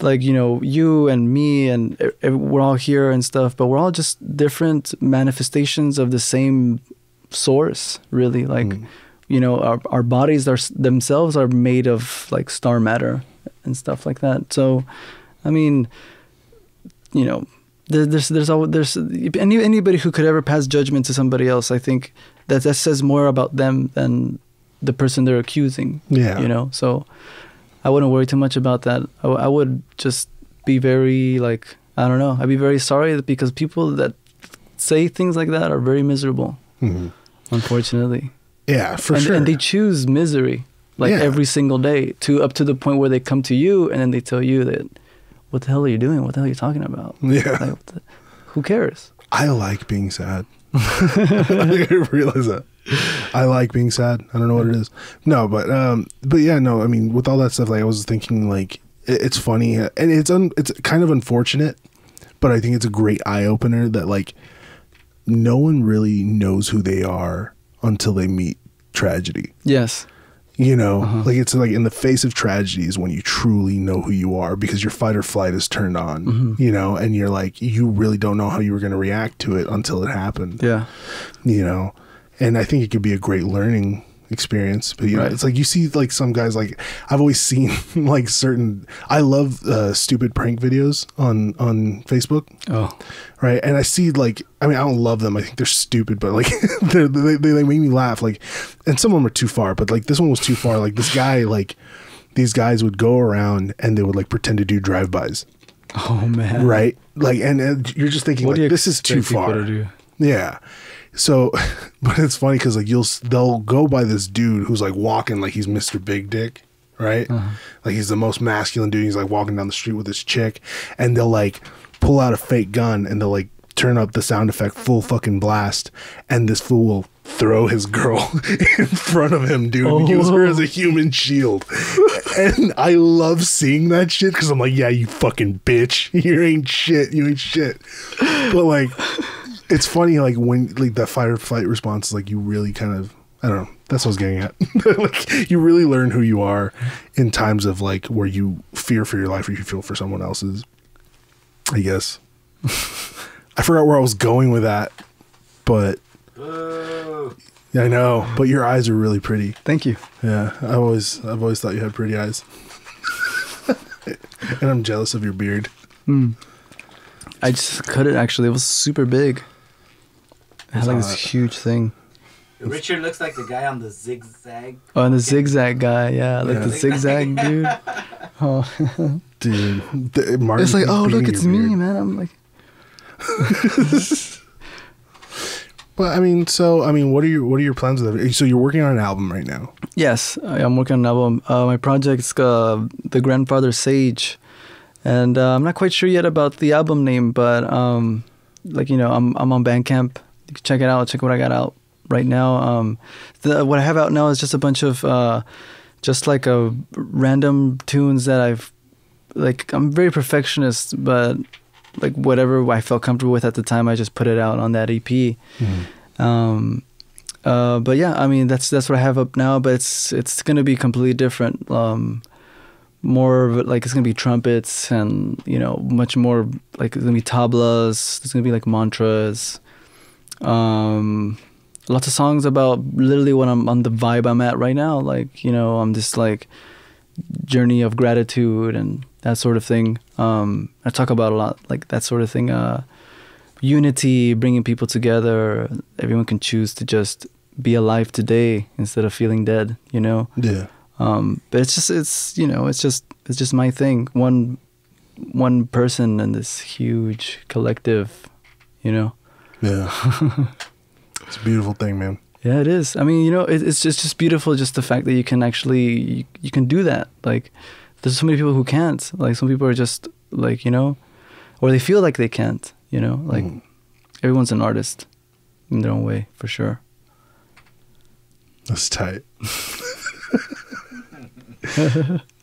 Speaker 2: you know, you and me and we're all here and stuff, but we're all just different manifestations of the same source, really. Like you know, our bodies themselves are made of like star matter and stuff like that. So I mean, you know, there's anybody who could ever pass judgment to somebody else, I think that says more about them than the person they're accusing. You know, so I wouldn't worry too much about that. I would just be very like, I don't know, I'd be very sorry because people that say things like that are very miserable, unfortunately.
Speaker 1: Yeah, for sure.
Speaker 2: And they choose misery like every single day up to the point where they come to you and then they tell you that, what the hell are you doing? What the hell are you talking about?
Speaker 1: Yeah.
Speaker 2: Like, who cares?
Speaker 1: I like being sad. I realize that. I like being sad. I don't know what it is. No, but yeah, no, I mean, with all that stuff, like I was thinking like, it's funny and it's kind of unfortunate, but I think it's a great eye opener that like no one really knows who they are until they meet tragedy.
Speaker 2: Yes.
Speaker 1: You know, like it's like in the face of tragedy is when you truly know who you are because your fight or flight is turned on, you know, and you're like, you really don't know how you were going to react to it until it happened. Yeah. You know, and I think it could be a great learning experience, but you know, it's like you see like some guys, like I've always seen like I love stupid prank videos on Facebook. Right, and I see like, I mean, I don't love them, I think they're stupid, but like they make me laugh, like, and some of them are too far, but like this one was too far. Like this guy, like these guys would go around and they would like pretend to do drive-bys. Oh man. Right, like and you're just thinking like, this is too far. Yeah. So, but it's funny because like they'll go by this dude who's like walking like he's Mr. Big Dick, right? Like he's the most masculine dude. He's like walking down the street with this chick, and they'll like pull out a fake gun and they'll like turn up the sound effect full fucking blast, and this fool will throw his girl in front of him, dude, and use her as a human shield. And I love seeing that shit because I'm like, yeah, you fucking bitch, you ain't shit. But like, it's funny, like when like that fight or flight response is like, you really kind of, I don't know, that's what I was getting at. Like you really learn who you are in times of like where you fear for your life or you feel for someone else's, I guess. I forgot where I was going with that, but yeah, I know, but your eyes are really pretty. Thank you. Yeah, I've always thought you had pretty eyes. And I'm jealous of your beard.
Speaker 2: I just cut it, actually. It was super big. It had like this huge thing.
Speaker 3: Richard looks like the guy on the zigzag.
Speaker 2: Oh, and the zigzag guy, yeah, like the zigzag dude. Oh,
Speaker 1: dude,
Speaker 2: it's like, oh look, it's me, man. I'm like,
Speaker 1: but I mean, what are your plans with it? So you're working on an album right now? Yes,
Speaker 2: I'm working on an album. My project's The Grandfather Sage, and I'm not quite sure yet about the album name, but like, you know, I'm on Bandcamp. You can check it out. Check what I got out right now. What I have out now is just a bunch of just like random tunes that I've, like, I'm very perfectionist, but like whatever I felt comfortable with at the time, I just put it out on that EP. But yeah, I mean, that's what I have up now, but it's gonna be completely different. More of it, like, it's gonna be trumpets and, you know, much more like, it's gonna be tablas. There's gonna be like mantras. Lots of songs about literally what I'm on, the vibe I'm at right now. Like, you know, I'm just like journey of gratitude and that sort of thing. I talk about a lot, like that sort of thing. Unity, bringing people together. Everyone can choose to just be alive today instead of feeling dead, you know? Yeah. But it's just my thing. One person in this huge collective, you know?
Speaker 1: Yeah. It's a beautiful thing, man.
Speaker 2: Yeah, it is. I mean, you know, it's just beautiful. Just the fact that you can actually you can do that. Like, there's so many people who can't. Like, some people are just like, you know, or they feel like they can't. You know, like everyone's an artist in their own way, for sure.
Speaker 1: That's tight.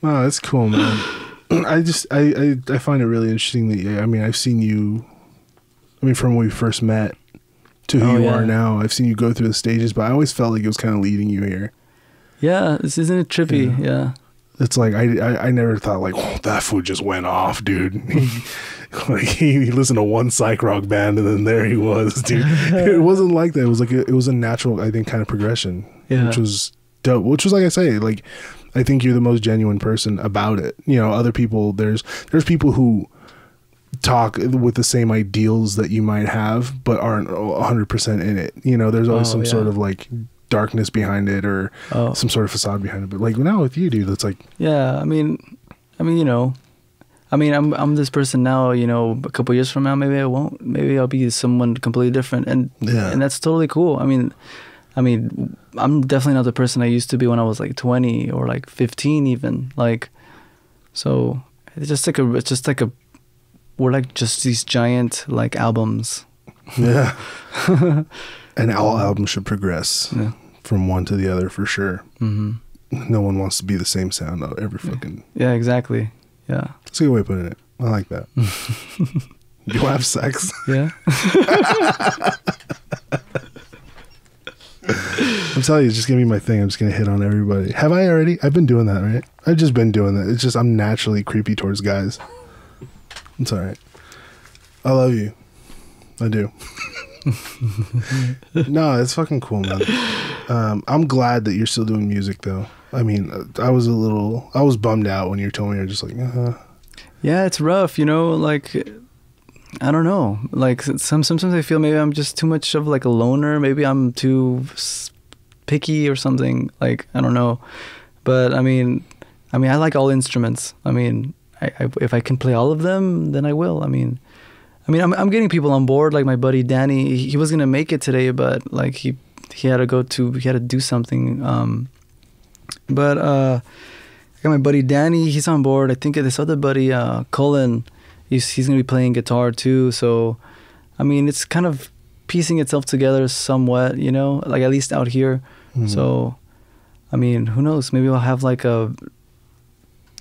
Speaker 1: Wow, that's cool, man. I find it really interesting that, I mean, I've seen you, I mean, from when we first met to who you are now, I've seen you go through the stages, but I always felt like it was kind of leading you here.
Speaker 2: Yeah, isn't it trippy? Yeah.
Speaker 1: It's like, I never thought like, oh, that fool just went off, dude. Like he listened to one psych rock band and then there he was, dude. It wasn't like that. It was like, it was a natural, I think, kind of progression, which was dope. Which was, like I say, like, I think you're the most genuine person about it. You know, other people, there's people who talk with the same ideals that you might have, but aren't 100% in it. You know, there's always some sort of like darkness behind it or some sort of facade behind it. But like now with you, dude, it's like,
Speaker 2: yeah, I mean, you know, I mean, I'm this person now, you know, a couple years from now, maybe I won't, maybe I'll be someone completely different. And that's totally cool. I mean, I'm definitely not the person I used to be when I was like 20 or like 15 even. Like, so it's just like we're like just these giant like albums.
Speaker 1: Yeah. And all albums should progress from one to the other for sure. Mm-hmm. No one wants to be the same sound every fucking.
Speaker 2: Yeah, exactly. Yeah.
Speaker 1: That's a good way of putting it. I like that. You want to have sex?
Speaker 2: Yeah.
Speaker 1: I'm telling you, it's just gonna be my thing. I'm just gonna hit on everybody. Have I already? I've been doing that, right? I've just been doing that. It's just I'm naturally creepy towards guys. It's all right. I love you. I do. No, it's fucking cool, man. I'm glad that you're still doing music, though. I mean, I was bummed out when you told me. You're just like,
Speaker 2: Yeah, it's rough, you know. Like, I don't know. Like sometimes I feel maybe I'm just too much of like a loner. Maybe I'm too picky or something. Like, I don't know. But I mean, I like all instruments. I mean, if I can play all of them, then I will. I mean, I'm getting people on board. Like my buddy Danny, he was gonna make it today, but like he had to do something. But I got my buddy Danny. He's on board. I think this other buddy, Cullen, he's gonna be playing guitar too. So, I mean, it's kind of piecing itself together somewhat, you know, like at least out here. Mm-hmm. So, I mean, who knows? Maybe I'll have like a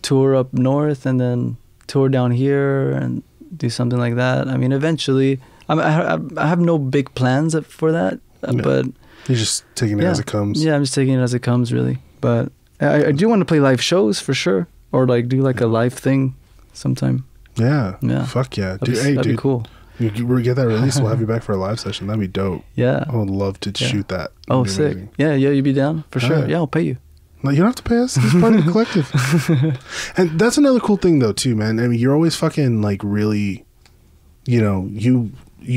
Speaker 2: tour up north and then tour down here and do something like that. I mean, eventually, I have no big plans for that, but
Speaker 1: you're just taking it as it comes.
Speaker 2: Yeah, I'm just taking it as it comes, really. But I do want to play live shows for sure, or like do like a live thing sometime.
Speaker 1: Yeah. Fuck yeah, dude.
Speaker 2: That'd be cool.
Speaker 1: You get that release, we'll have you back for a live session. That'd be dope.
Speaker 2: Yeah,
Speaker 1: I would love to shoot that.
Speaker 2: Oh, sick. Amazing. Yeah, you'd be down for sure. Yeah, I'll pay you.
Speaker 1: No, you don't have to pay us. It's part of the collective. And that's another cool thing though too, man. I mean, you're always fucking like really, you know, you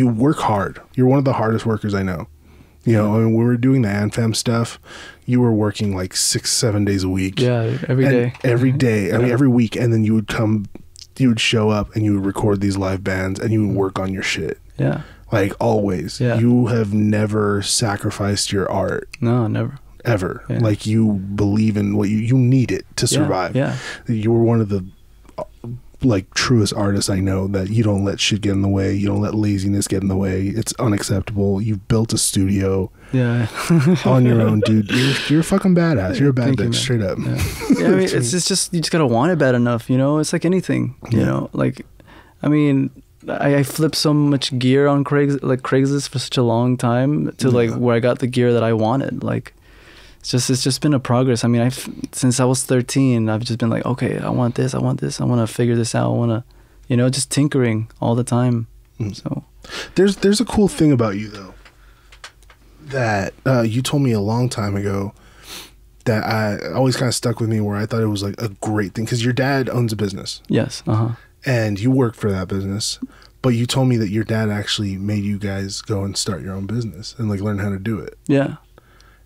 Speaker 1: work hard. You're one of the hardest workers I know. You know, I mean, when we were doing the ANFAM stuff, you were working like 6-7 days a week.
Speaker 2: Yeah, every day.
Speaker 1: Every day. I mean, every week. And then you would show up and you would record these live bands and you would work on your shit.
Speaker 2: Yeah.
Speaker 1: Like always. Yeah. You have never sacrificed your art.
Speaker 2: No, never.
Speaker 1: Ever. Yeah. Like you believe in what you need it to survive.
Speaker 2: Yeah.
Speaker 1: You were one of the like truest artists I know that you don't let shit get in the way. You don't let laziness get in the way. It's unacceptable. You've built a studio on your own, dude. You're a fucking badass. You're a bad bitch, straight up.
Speaker 2: Yeah, I mean, it's just you just gotta want it bad enough, you know. It's like anything, you know. Like, I mean, I flipped so much gear on Craigslist for such a long time to like where I got the gear that I wanted. Like, it's just been a progress. I mean, since I was 13, I've just been like, okay, I want this, I want to figure this out, I want to, you know, just tinkering all the time. So
Speaker 1: there's a cool thing about you though that you told me a long time ago that I always kind of stuck with me, where I thought it was like a great thing, because your dad owns a business.
Speaker 2: Yes.
Speaker 1: And you work for that business, but you told me that your dad actually made you guys go and start your own business and like learn how to do it.
Speaker 2: Yeah.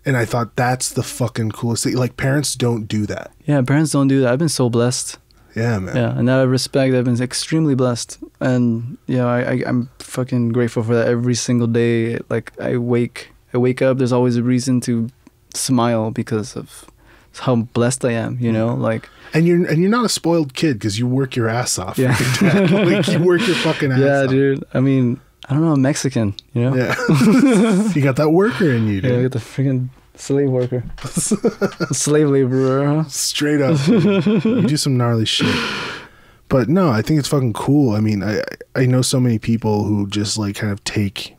Speaker 1: And I thought that's the fucking coolest thing. Like, parents don't do that.
Speaker 2: Yeah, parents don't do that. I've been so blessed.
Speaker 1: Yeah, man.
Speaker 2: Yeah, and out of respect, I've been extremely blessed. And, you know, I'm fucking grateful for that every single day. Like, I wake I wake up, there's always a reason to smile because of how blessed I am, you know, like.
Speaker 1: And you're not a spoiled kid because you work your ass off.
Speaker 2: Yeah.
Speaker 1: For your dad. Like, you work your fucking ass off.
Speaker 2: Yeah, dude. I mean, I don't know, I'm Mexican, you know?
Speaker 1: Yeah. You got that worker in you, dude.
Speaker 2: Yeah, I got the freaking slave worker. Slave laborer, huh?
Speaker 1: Straight up. You do some gnarly shit. But no, I think it's fucking cool. I mean, I know so many people who just like kind of take,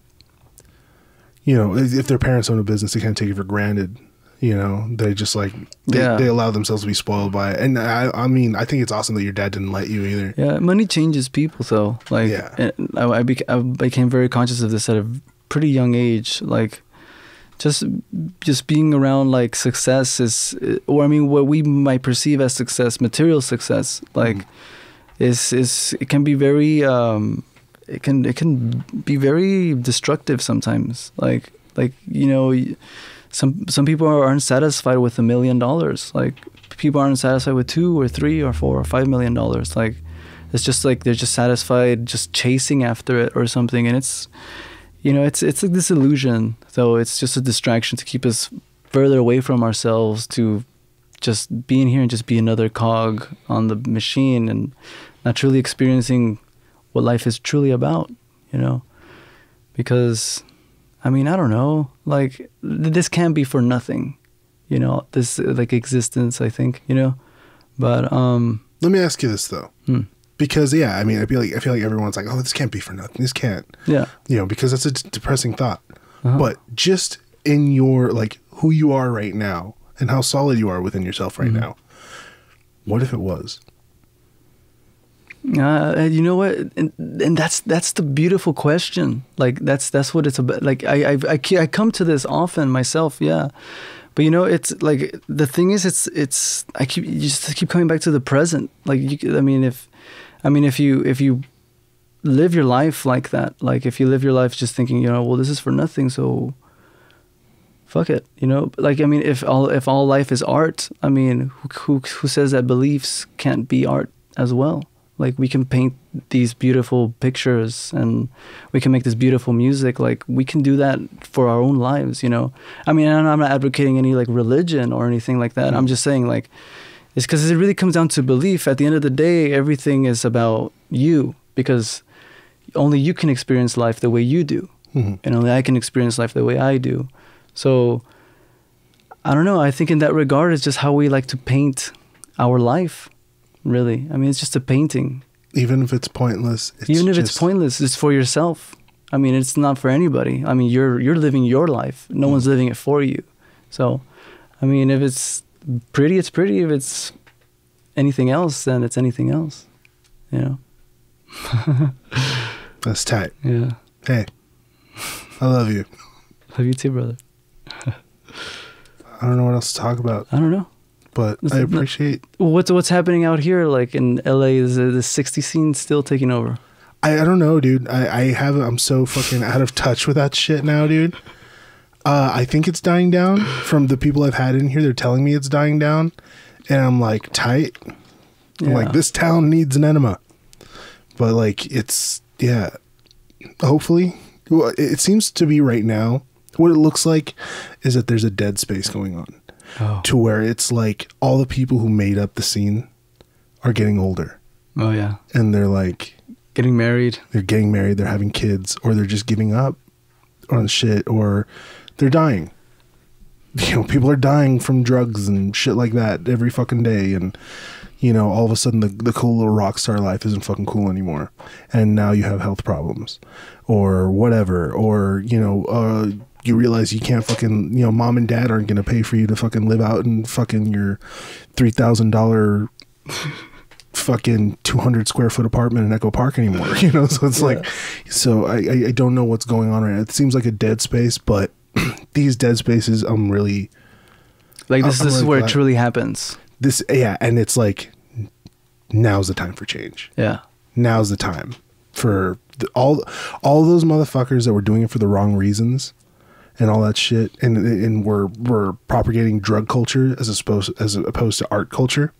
Speaker 1: you know, if their parents own a business, they kind of take it for granted. You know, they just like, they allow themselves to be spoiled by it. And I mean, I think it's awesome that your dad didn't let you either.
Speaker 2: Yeah, money changes people, though. Like,
Speaker 1: Yeah.
Speaker 2: I became very conscious of this at a pretty young age. Like, just being around like success is, or I mean, what we might perceive as success, material success, like, is it can be very it can be very destructive sometimes. Like you know, some people aren't satisfied with $1 million. Like, people aren't satisfied with $2 or $3 or $4 or $5 million. Like, it's just like they're just satisfied just chasing after it or something, and it's, you know, it's like this illusion. So it's just a distraction to keep us further away from ourselves, to just being here and just be another cog on the machine and not truly experiencing what life is truly about, you know? Because, I mean, I don't know, like, this can't be for nothing, you know, this, like, existence, I think, you know? But,
Speaker 1: let me ask you this, though. Because, yeah, I mean, I feel like everyone's like, oh, this can't be for nothing. This can't. Yeah. You know, because that's a depressing thought. But just in your, like, who you are right now and how solid you are within yourself right now, what if it was?
Speaker 2: You know what? And that's the beautiful question. Like, that's what it's about. Like, I come to this often myself. Yeah. But, you know, it's like, the thing is, you just keep coming back to the present. Like, if you live your life like that, like, if you live your life just thinking, you know, well, this is for nothing, so fuck it, you know? Like, I mean, if all life is art, I mean, who says that beliefs can't be art as well? Like, we can paint these beautiful pictures and we can make this beautiful music. Like, we can do that for our own lives, you know? I mean, I'm not advocating any, like, religion or anything like that. I'm just saying, like, it's because it really comes down to belief. At the end of the day, everything is about you, because only you can experience life the way you do. And only I can experience life the way I do. So, I don't know. I think in that regard, it's just how we like to paint our life. Really, I mean, it's just a painting.
Speaker 1: Even if it's pointless.
Speaker 2: It's pointless, it's for yourself. I mean, it's not for anybody. I mean, you're living your life. No one's living it for you. So, I mean, if it's pretty, it's pretty. If it's anything else, then it's anything else. You know.
Speaker 1: That's tight.
Speaker 2: Yeah.
Speaker 1: Hey, I love you.
Speaker 2: Love you too, brother.
Speaker 1: I don't know what else to talk about.
Speaker 2: I don't know.
Speaker 1: But I appreciate
Speaker 2: what's happening out here, like in LA. Is the 60 scene still taking over?
Speaker 1: I don't know, dude. I'm so fucking out of touch with that shit now, dude. I think it's dying down. From the people I've had in here, they're telling me it's dying down, and I'm like, tight. Yeah. I'm like, this town needs an enema. But like, it's, yeah. Hopefully, well, it seems to be right now. What it looks like is that there's a dead space going on. To where it's like all the people who made up the scene are getting older.
Speaker 2: Oh, yeah.
Speaker 1: And they're like...
Speaker 2: Getting married.
Speaker 1: They're getting married, they're having kids, or they're just giving up on shit, or they're dying. You know, people are dying from drugs and shit like that every fucking day. And, you know, all of a sudden the cool little rock star life isn't fucking cool anymore. And now you have health problems. Or whatever. Or, you know... you realize you can't fucking, you know, mom and dad aren't going to pay for you to fucking live out in fucking your $3,000 fucking 200 square foot apartment in Echo Park anymore, you know? So it's like, so I don't know what's going on right now. It seems like a dead space, but these dead spaces, I'm really...
Speaker 2: Like, this is where it truly happens.
Speaker 1: Yeah, and it's like, now's the time for change.
Speaker 2: Yeah.
Speaker 1: Now's the time for all those motherfuckers that were doing it for the wrong reasons. And all that shit, and we're propagating drug culture as opposed to art culture.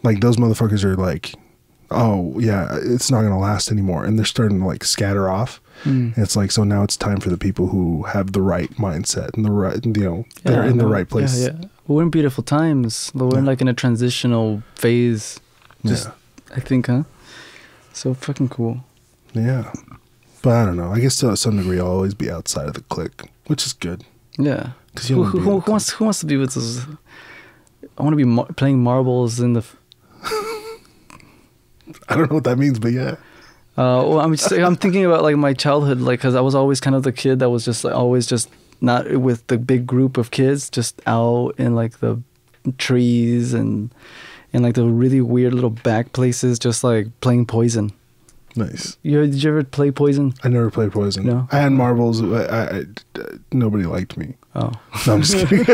Speaker 1: Like, those motherfuckers are like, oh yeah, it's not gonna last anymore, and they're starting to like scatter off. It's like, so now it's time for the people who have the right mindset and the right, you know, they're in the right place.
Speaker 2: Yeah, yeah. We're in beautiful times. We're in like in a transitional phase. Just, I think, huh? So fucking cool.
Speaker 1: Yeah. But I don't know. I guess to some degree I'll always be outside of the clique, which is good.
Speaker 2: Yeah.
Speaker 1: 'Cause you
Speaker 2: Who wants to be with us? I want to be playing marbles in the...
Speaker 1: I don't know what that means, but yeah.
Speaker 2: Well, I'm thinking about like my childhood, like, because I was always kind of the kid that was just like, always just not with the big group of kids, just out in like the trees and like the really weird little back places, just like playing Poison.
Speaker 1: Nice.
Speaker 2: Did you ever play Poison?
Speaker 1: I never played Poison.
Speaker 2: No?
Speaker 1: I had marbles. Nobody liked me.
Speaker 2: Oh.
Speaker 1: No, I'm just kidding.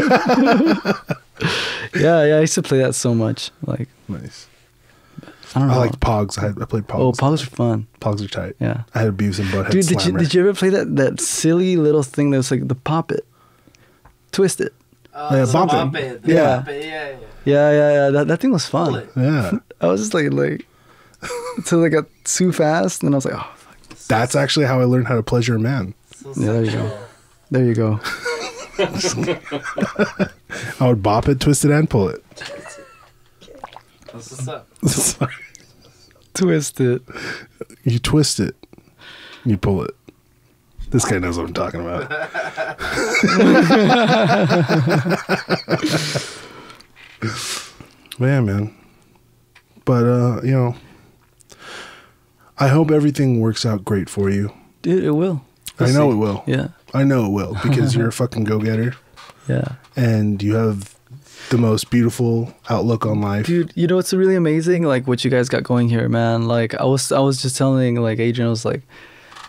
Speaker 2: Yeah, I used to play that so much. Like,
Speaker 1: Nice.
Speaker 2: I don't know.
Speaker 1: I liked Pogs. I played Pogs.
Speaker 2: Oh, Pogs are fun.
Speaker 1: Pogs are tight.
Speaker 2: Yeah.
Speaker 1: I had a Beavis and Butthead
Speaker 2: Dude,
Speaker 1: Slammer.
Speaker 2: did you ever play that silly little thing that was like the Pop It? Twist It.
Speaker 1: Yeah, Bump It.
Speaker 3: Bump It.
Speaker 2: Yeah.
Speaker 3: Bump It, yeah.
Speaker 2: Yeah. That thing was fun.
Speaker 3: Pull it.
Speaker 1: Yeah.
Speaker 2: I was just like until I got too fast, and I was like, oh, fuck.
Speaker 1: That's actually how I learned how to pleasure a man.
Speaker 3: So
Speaker 2: Yeah, there you
Speaker 3: sexual.
Speaker 2: go. There you go.
Speaker 1: I would bop it, twist it, and pull it.
Speaker 3: That's what's up.
Speaker 1: Sorry.
Speaker 2: Twist it.
Speaker 1: You twist it, you pull it. This guy knows what I'm talking about. Man. But, you know, I hope everything works out great for you.
Speaker 2: Dude, it will.
Speaker 1: I know it will.
Speaker 2: Yeah.
Speaker 1: I know it will because you're a fucking go-getter
Speaker 2: Yeah.
Speaker 1: and you have the most beautiful outlook on life.
Speaker 2: Dude, you know what's really amazing? Like what you guys got going here, man. Like I was just telling like Adrian, I was like,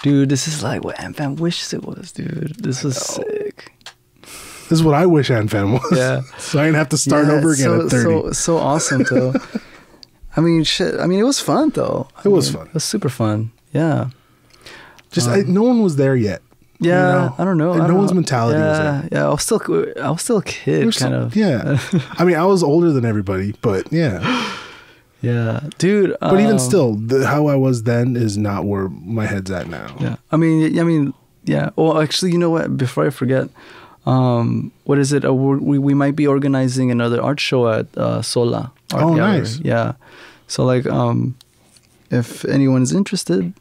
Speaker 2: dude, this is like what AmFam wishes it was, dude. This was sick.
Speaker 1: This is what I wish AnFam was.
Speaker 2: Yeah.
Speaker 1: So I didn't have to start over again at 30.
Speaker 2: So awesome though. I mean, shit. I mean, it was fun though.
Speaker 1: It was fun.
Speaker 2: It was super fun. Yeah.
Speaker 1: Just no one was there yet.
Speaker 2: Yeah,
Speaker 1: You know?
Speaker 2: I don't know.
Speaker 1: And
Speaker 2: I
Speaker 1: no
Speaker 2: don't
Speaker 1: one's
Speaker 2: know.
Speaker 1: mentality was there.
Speaker 2: Yeah, I was still a kid,
Speaker 1: You're
Speaker 2: kind of.
Speaker 1: Yeah. I mean, I was older than everybody, but yeah.
Speaker 2: Yeah, dude.
Speaker 1: But even still, how I was then is not where my head's at now.
Speaker 2: Yeah. I mean, yeah. Well, actually, you know what? Before I forget, what is it? We might be organizing another art show at Sola Art Gallery.
Speaker 1: Nice.
Speaker 2: Yeah. So like, if anyone is interested,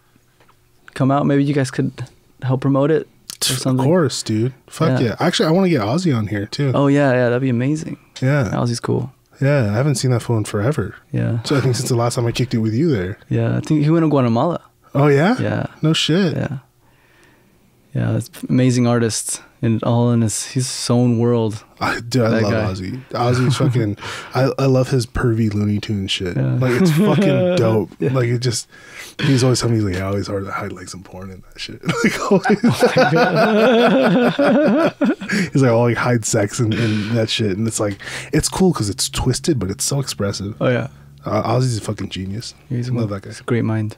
Speaker 2: come out. Maybe you guys could help promote it or
Speaker 1: Of
Speaker 2: something.
Speaker 1: course, dude. Fuck yeah. Actually, I want to get Ozzy on here too.
Speaker 2: Oh yeah, that'd be amazing.
Speaker 1: Yeah.
Speaker 2: Ozzy's cool.
Speaker 1: Yeah. I haven't seen that fool in forever.
Speaker 2: Yeah.
Speaker 1: So I think since the last time I kicked it with you there.
Speaker 2: Yeah. I think he went to Guatemala.
Speaker 1: Oh, yeah?
Speaker 2: Yeah.
Speaker 1: No shit.
Speaker 2: Yeah. Yeah, it's amazing artist and all in his own world.
Speaker 1: Dude, I
Speaker 2: That
Speaker 1: love
Speaker 2: guy.
Speaker 1: Ozzy. Ozzy's fucking... I love his pervy Looney Tunes shit.
Speaker 2: Yeah.
Speaker 1: Like, it's fucking dope. Like, it just... He's always telling me, he's like, yeah, always hard to hide like some porn and that shit. Like, always. He's like, oh, like, hide sex and that shit. And it's like, it's cool because it's twisted, but it's so expressive.
Speaker 2: Oh yeah,
Speaker 1: Ozzy's a fucking genius. Love that guy.
Speaker 2: He's a great mind.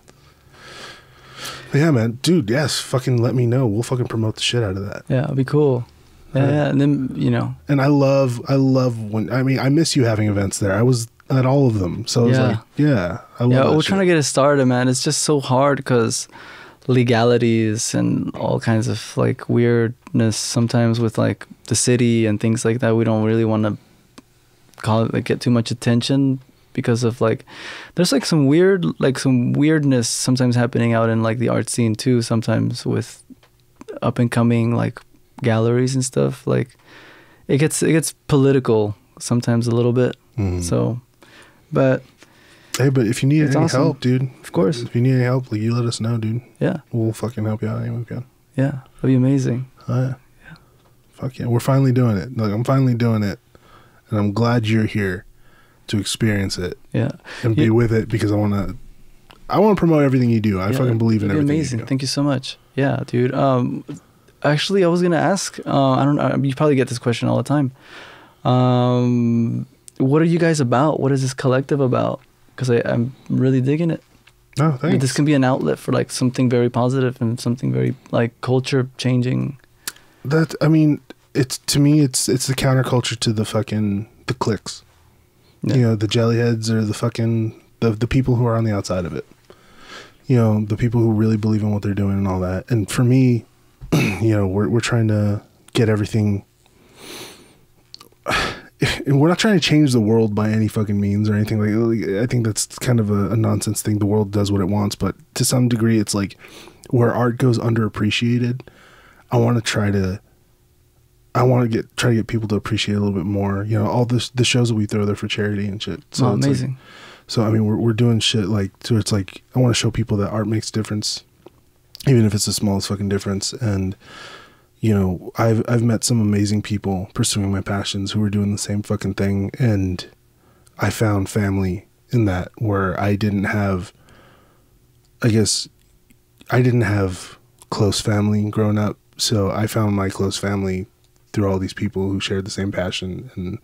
Speaker 1: But yeah, man. Dude, yes. Fucking let me know. We'll fucking promote the shit out of that.
Speaker 2: Yeah, it'd be cool. Yeah, and then
Speaker 1: And I love when, I mean, I miss you having events there. I was at all of them. So it's like, yeah, I love that
Speaker 2: we're
Speaker 1: shit.
Speaker 2: trying to get it started, man. It's just so hard because legalities and all kinds of like weirdness sometimes with like the city and things like that. We don't really want to call it like get too much attention because of like there's like some weirdness sometimes happening out in like the art scene too, sometimes with up and coming like galleries and stuff. Like it gets political sometimes a little bit. So but
Speaker 1: hey, but if you need any
Speaker 2: awesome.
Speaker 1: help, dude,
Speaker 2: Of course.
Speaker 1: if you need any help, like, you let us know, dude.
Speaker 2: Yeah,
Speaker 1: We'll fucking help you out any way we can.
Speaker 2: that'd be amazing.
Speaker 1: Oh, yeah. Fuck yeah. We're finally doing it. Like, I'm finally doing it. And I'm glad you're here to experience it
Speaker 2: Yeah,
Speaker 1: and be with it because I want to promote everything you do. I fucking believe in
Speaker 2: that'd be
Speaker 1: everything
Speaker 2: amazing.
Speaker 1: you do.
Speaker 2: Thank you so much. Yeah, dude. Actually, I was gonna ask. I don't know. You probably get this question all the time. What are you guys about? What is this collective about? Because I'm really digging it.
Speaker 1: No, thanks.
Speaker 2: This can be an outlet for like something very positive and something very like culture changing.
Speaker 1: That, I mean, it's, to me, it's the counterculture to the fucking, the cliques.
Speaker 2: Yeah.
Speaker 1: You know, the jellyheads or the fucking, the people who are on the outside of it. you know, the people who really believe in what they're doing and all that. And for me, you know, we're trying to get everything. And we're not trying to change the world by any fucking means or anything like. I think that's kind of a nonsense thing. The world does what it wants, but to some degree, it's like where art goes underappreciated. I want to try to get people to appreciate it a little bit more. You know, all the shows that we throw there for charity and shit. So
Speaker 2: amazing.
Speaker 1: Like, so I mean, we're doing shit like, so it's like I want to show people that art makes a difference, even if it's the smallest fucking difference. And you know, I've met some amazing people pursuing my passions who were doing the same fucking thing, and I found family in that where I didn't have close family growing up. So I found my close family through all these people who shared the same passion, and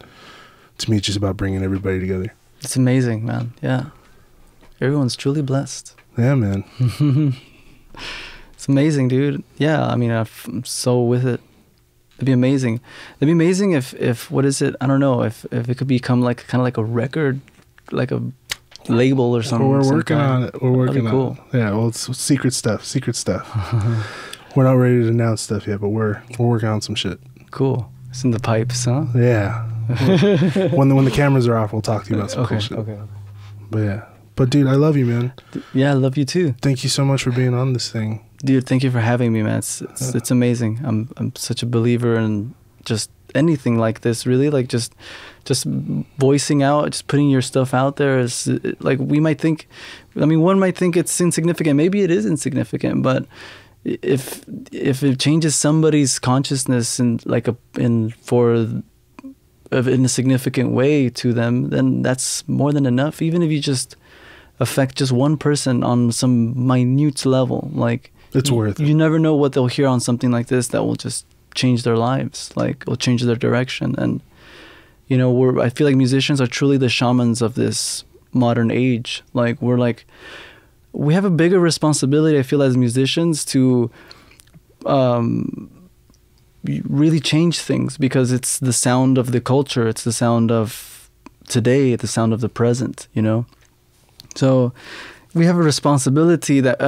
Speaker 1: to me, it's just about bringing everybody together.
Speaker 2: It's amazing, man. Yeah, everyone's truly blessed.
Speaker 1: Yeah, man.
Speaker 2: It's amazing, dude. Yeah, I mean, I'm so with it. It'd be amazing. It'd be amazing if what is it? I don't know, if it could become like kind of like a record, like a label or something.
Speaker 1: We're working on it. We're working on it. Yeah, well, it's secret stuff. We're not ready to announce stuff yet, but we're working on some shit.
Speaker 2: Cool. It's in the pipes, huh?
Speaker 1: Yeah. when the cameras are off, we'll talk to you about some cool shit.
Speaker 2: Okay.
Speaker 1: But yeah. But dude, I love you, man.
Speaker 2: Yeah, I love you too.
Speaker 1: Thank you so much for being on this thing.
Speaker 2: Dude, thank you for having me, man. It's amazing. I'm such a believer in just anything like this, really. Like just voicing out, just putting your stuff out there is like, one might think it's insignificant. Maybe it is insignificant, but if it changes somebody's consciousness in a significant way to them, then that's more than enough. Even if you just affect just one person on some minute level, like
Speaker 1: it's worth it.
Speaker 2: You never know what they'll hear on something like this that will just change their lives, like will change their direction. And you know, I feel like musicians are truly the shamans of this modern age. Like we have a bigger responsibility, I feel, as musicians to really change things, because it's the sound of the culture, it's the sound of today, the sound of the present, you know. So we have a responsibility, that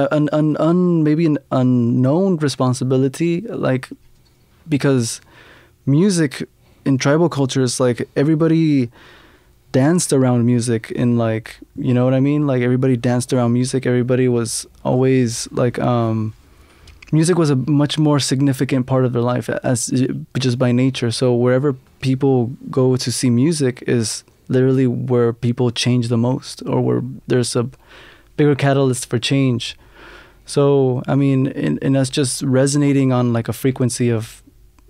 Speaker 2: maybe an unknown responsibility, like, because music in tribal cultures, like, everybody danced around music in, like, you know what I mean? Like, everybody danced around music. Everybody was always like, music was a much more significant part of their life as just by nature. So wherever people go to see music is literally where people change the most, or where there's a bigger catalyst for change. So, I mean, in us just resonating on like a frequency of,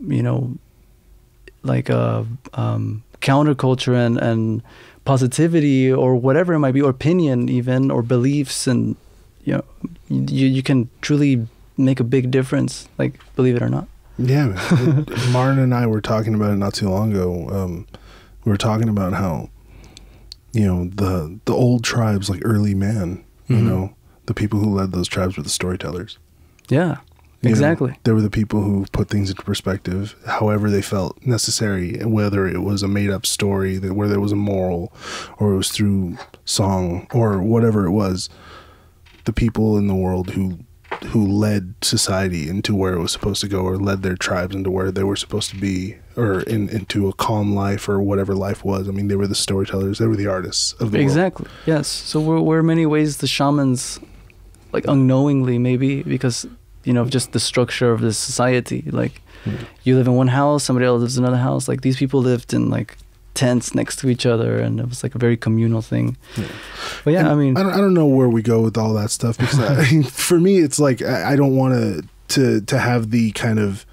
Speaker 2: you know, like a counterculture and positivity, or whatever it might be, or opinion even, or beliefs, and you know, you can truly make a big difference, like, believe it or not.
Speaker 1: Yeah, man. Martin and I were talking about it not too long ago. We were talking about how, you know, the old tribes, like early man, you know, the people who led those tribes were the storytellers.
Speaker 2: Yeah, exactly.
Speaker 1: You know, they were the people who put things into perspective, however they felt necessary, whether it was a made-up story, where there was a moral, or it was through song, or whatever it was. The people in the world who led society into where it was supposed to go, or led their tribes into where they were supposed to be, or into a calm life, or whatever life was. I mean, they were the storytellers. They were the artists of the world.
Speaker 2: Exactly. Yes. So we're in many ways the shamans, like, unknowingly, maybe, because, you know, just the structure of this society. Like, you live in one house, somebody else lives in another house. Like, these people lived in, like, tents next to each other, and it was like a very communal thing. Yeah. But yeah, and I mean,
Speaker 1: I don't know where we go with all that stuff, because for me, it's like I don't want to have the kind of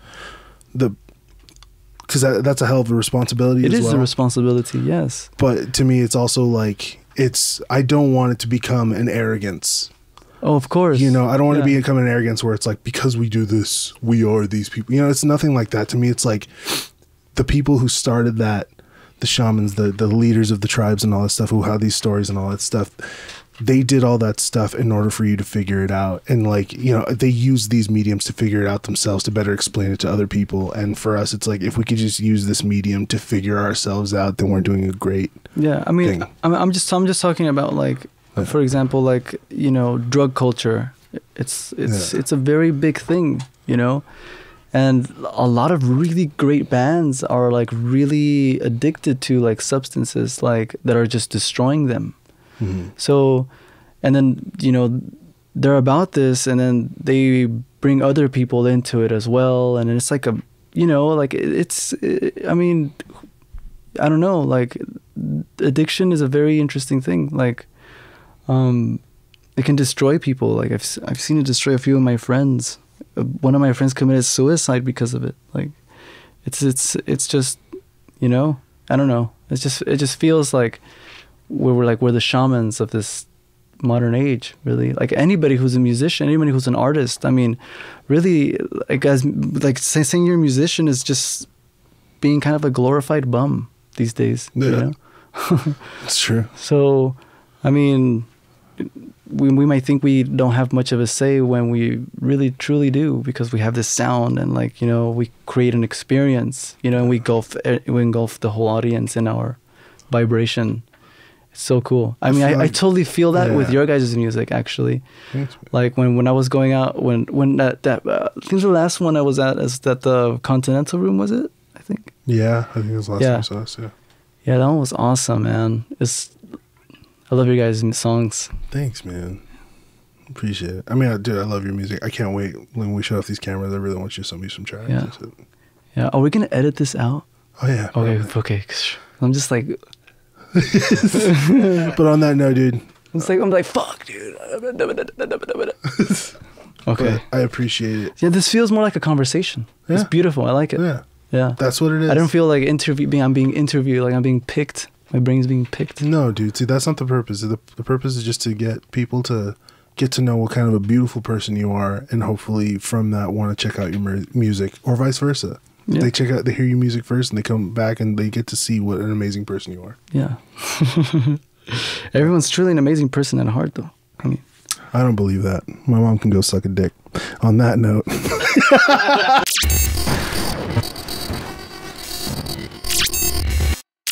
Speaker 1: because that's a hell of a responsibility.
Speaker 2: It
Speaker 1: is
Speaker 2: a responsibility, yes.
Speaker 1: But to me, it's also like I don't want it to become an arrogance.
Speaker 2: Oh, of course.
Speaker 1: You know, I don't want to become an arrogance where it's like, because we do this, we are these people. You know, it's nothing like that. To me, it's like the people who started that, the shamans, the leaders of the tribes and all that stuff, who had these stories and all that stuff, they did all that stuff in order for you to figure it out. And, like, you know, they used these mediums to figure it out themselves, to better explain it to other people. And for us, it's like, if we could just use this medium to figure ourselves out, then we're doing a great
Speaker 2: I mean,
Speaker 1: thing.
Speaker 2: I'm just talking about, like, For example, like, you know, drug culture. It's a very big thing, you know. And a lot of really great bands are like really addicted to like substances like that are just destroying them. So, and then, you know, they're about this, and then they bring other people into it as well. And it's like a, you know, like I mean, I don't know, like addiction is a very interesting thing. Like, it can destroy people. Like I've seen it destroy a few of my friends. One of my friends committed suicide because of it. Like, it's just, you know, I don't know. It just feels like we're the shamans of this modern age, really. Like anybody who's a musician, anybody who's an artist. I mean, really, like saying you're a musician is just being kind of a glorified bum these days.
Speaker 1: Yeah,
Speaker 2: you know?
Speaker 1: it's true.
Speaker 2: So, I mean, we might think we don't have much of a say when we really truly do, because we have this sound and, like, you know, we create an experience, you know, and we engulf the whole audience in our vibration. It's so cool. I mean, I totally feel that with your guys' music, actually.
Speaker 1: Thanks,
Speaker 2: like when I was going out, when that I think the last one I was at is that the Continental Room, was it? I think.
Speaker 1: Yeah, I think it was last time I saw us. Yeah.
Speaker 2: Yeah, that one was awesome, man. I love your guys' songs.
Speaker 1: Thanks, man. Appreciate it. I mean, dude, I love your music. I can't wait when we shut off these cameras. I really want you to send me some tracks.
Speaker 2: Yeah. Yeah. Are we gonna edit this out?
Speaker 1: Oh yeah.
Speaker 2: Okay. I'm just like.
Speaker 1: But on that note, dude,
Speaker 2: I'm like, fuck, dude. Okay.
Speaker 1: But I appreciate it.
Speaker 2: Yeah, this feels more like a conversation. Yeah. It's beautiful. I like it.
Speaker 1: Yeah.
Speaker 2: Yeah.
Speaker 1: That's what it is.
Speaker 2: I don't feel like I'm being interviewed, like I'm being picked. My brain's being picked.
Speaker 1: No, dude. See, that's not the purpose. The purpose is just to get people to get to know what kind of a beautiful person you are, and hopefully from that want to check out your music, or vice versa. Yeah. They hear your music first, and they come back and they get to see what an amazing person you are.
Speaker 2: Yeah. Everyone's truly an amazing person at heart, though. I mean,
Speaker 1: I don't believe that. My mom can go suck a dick. On that note.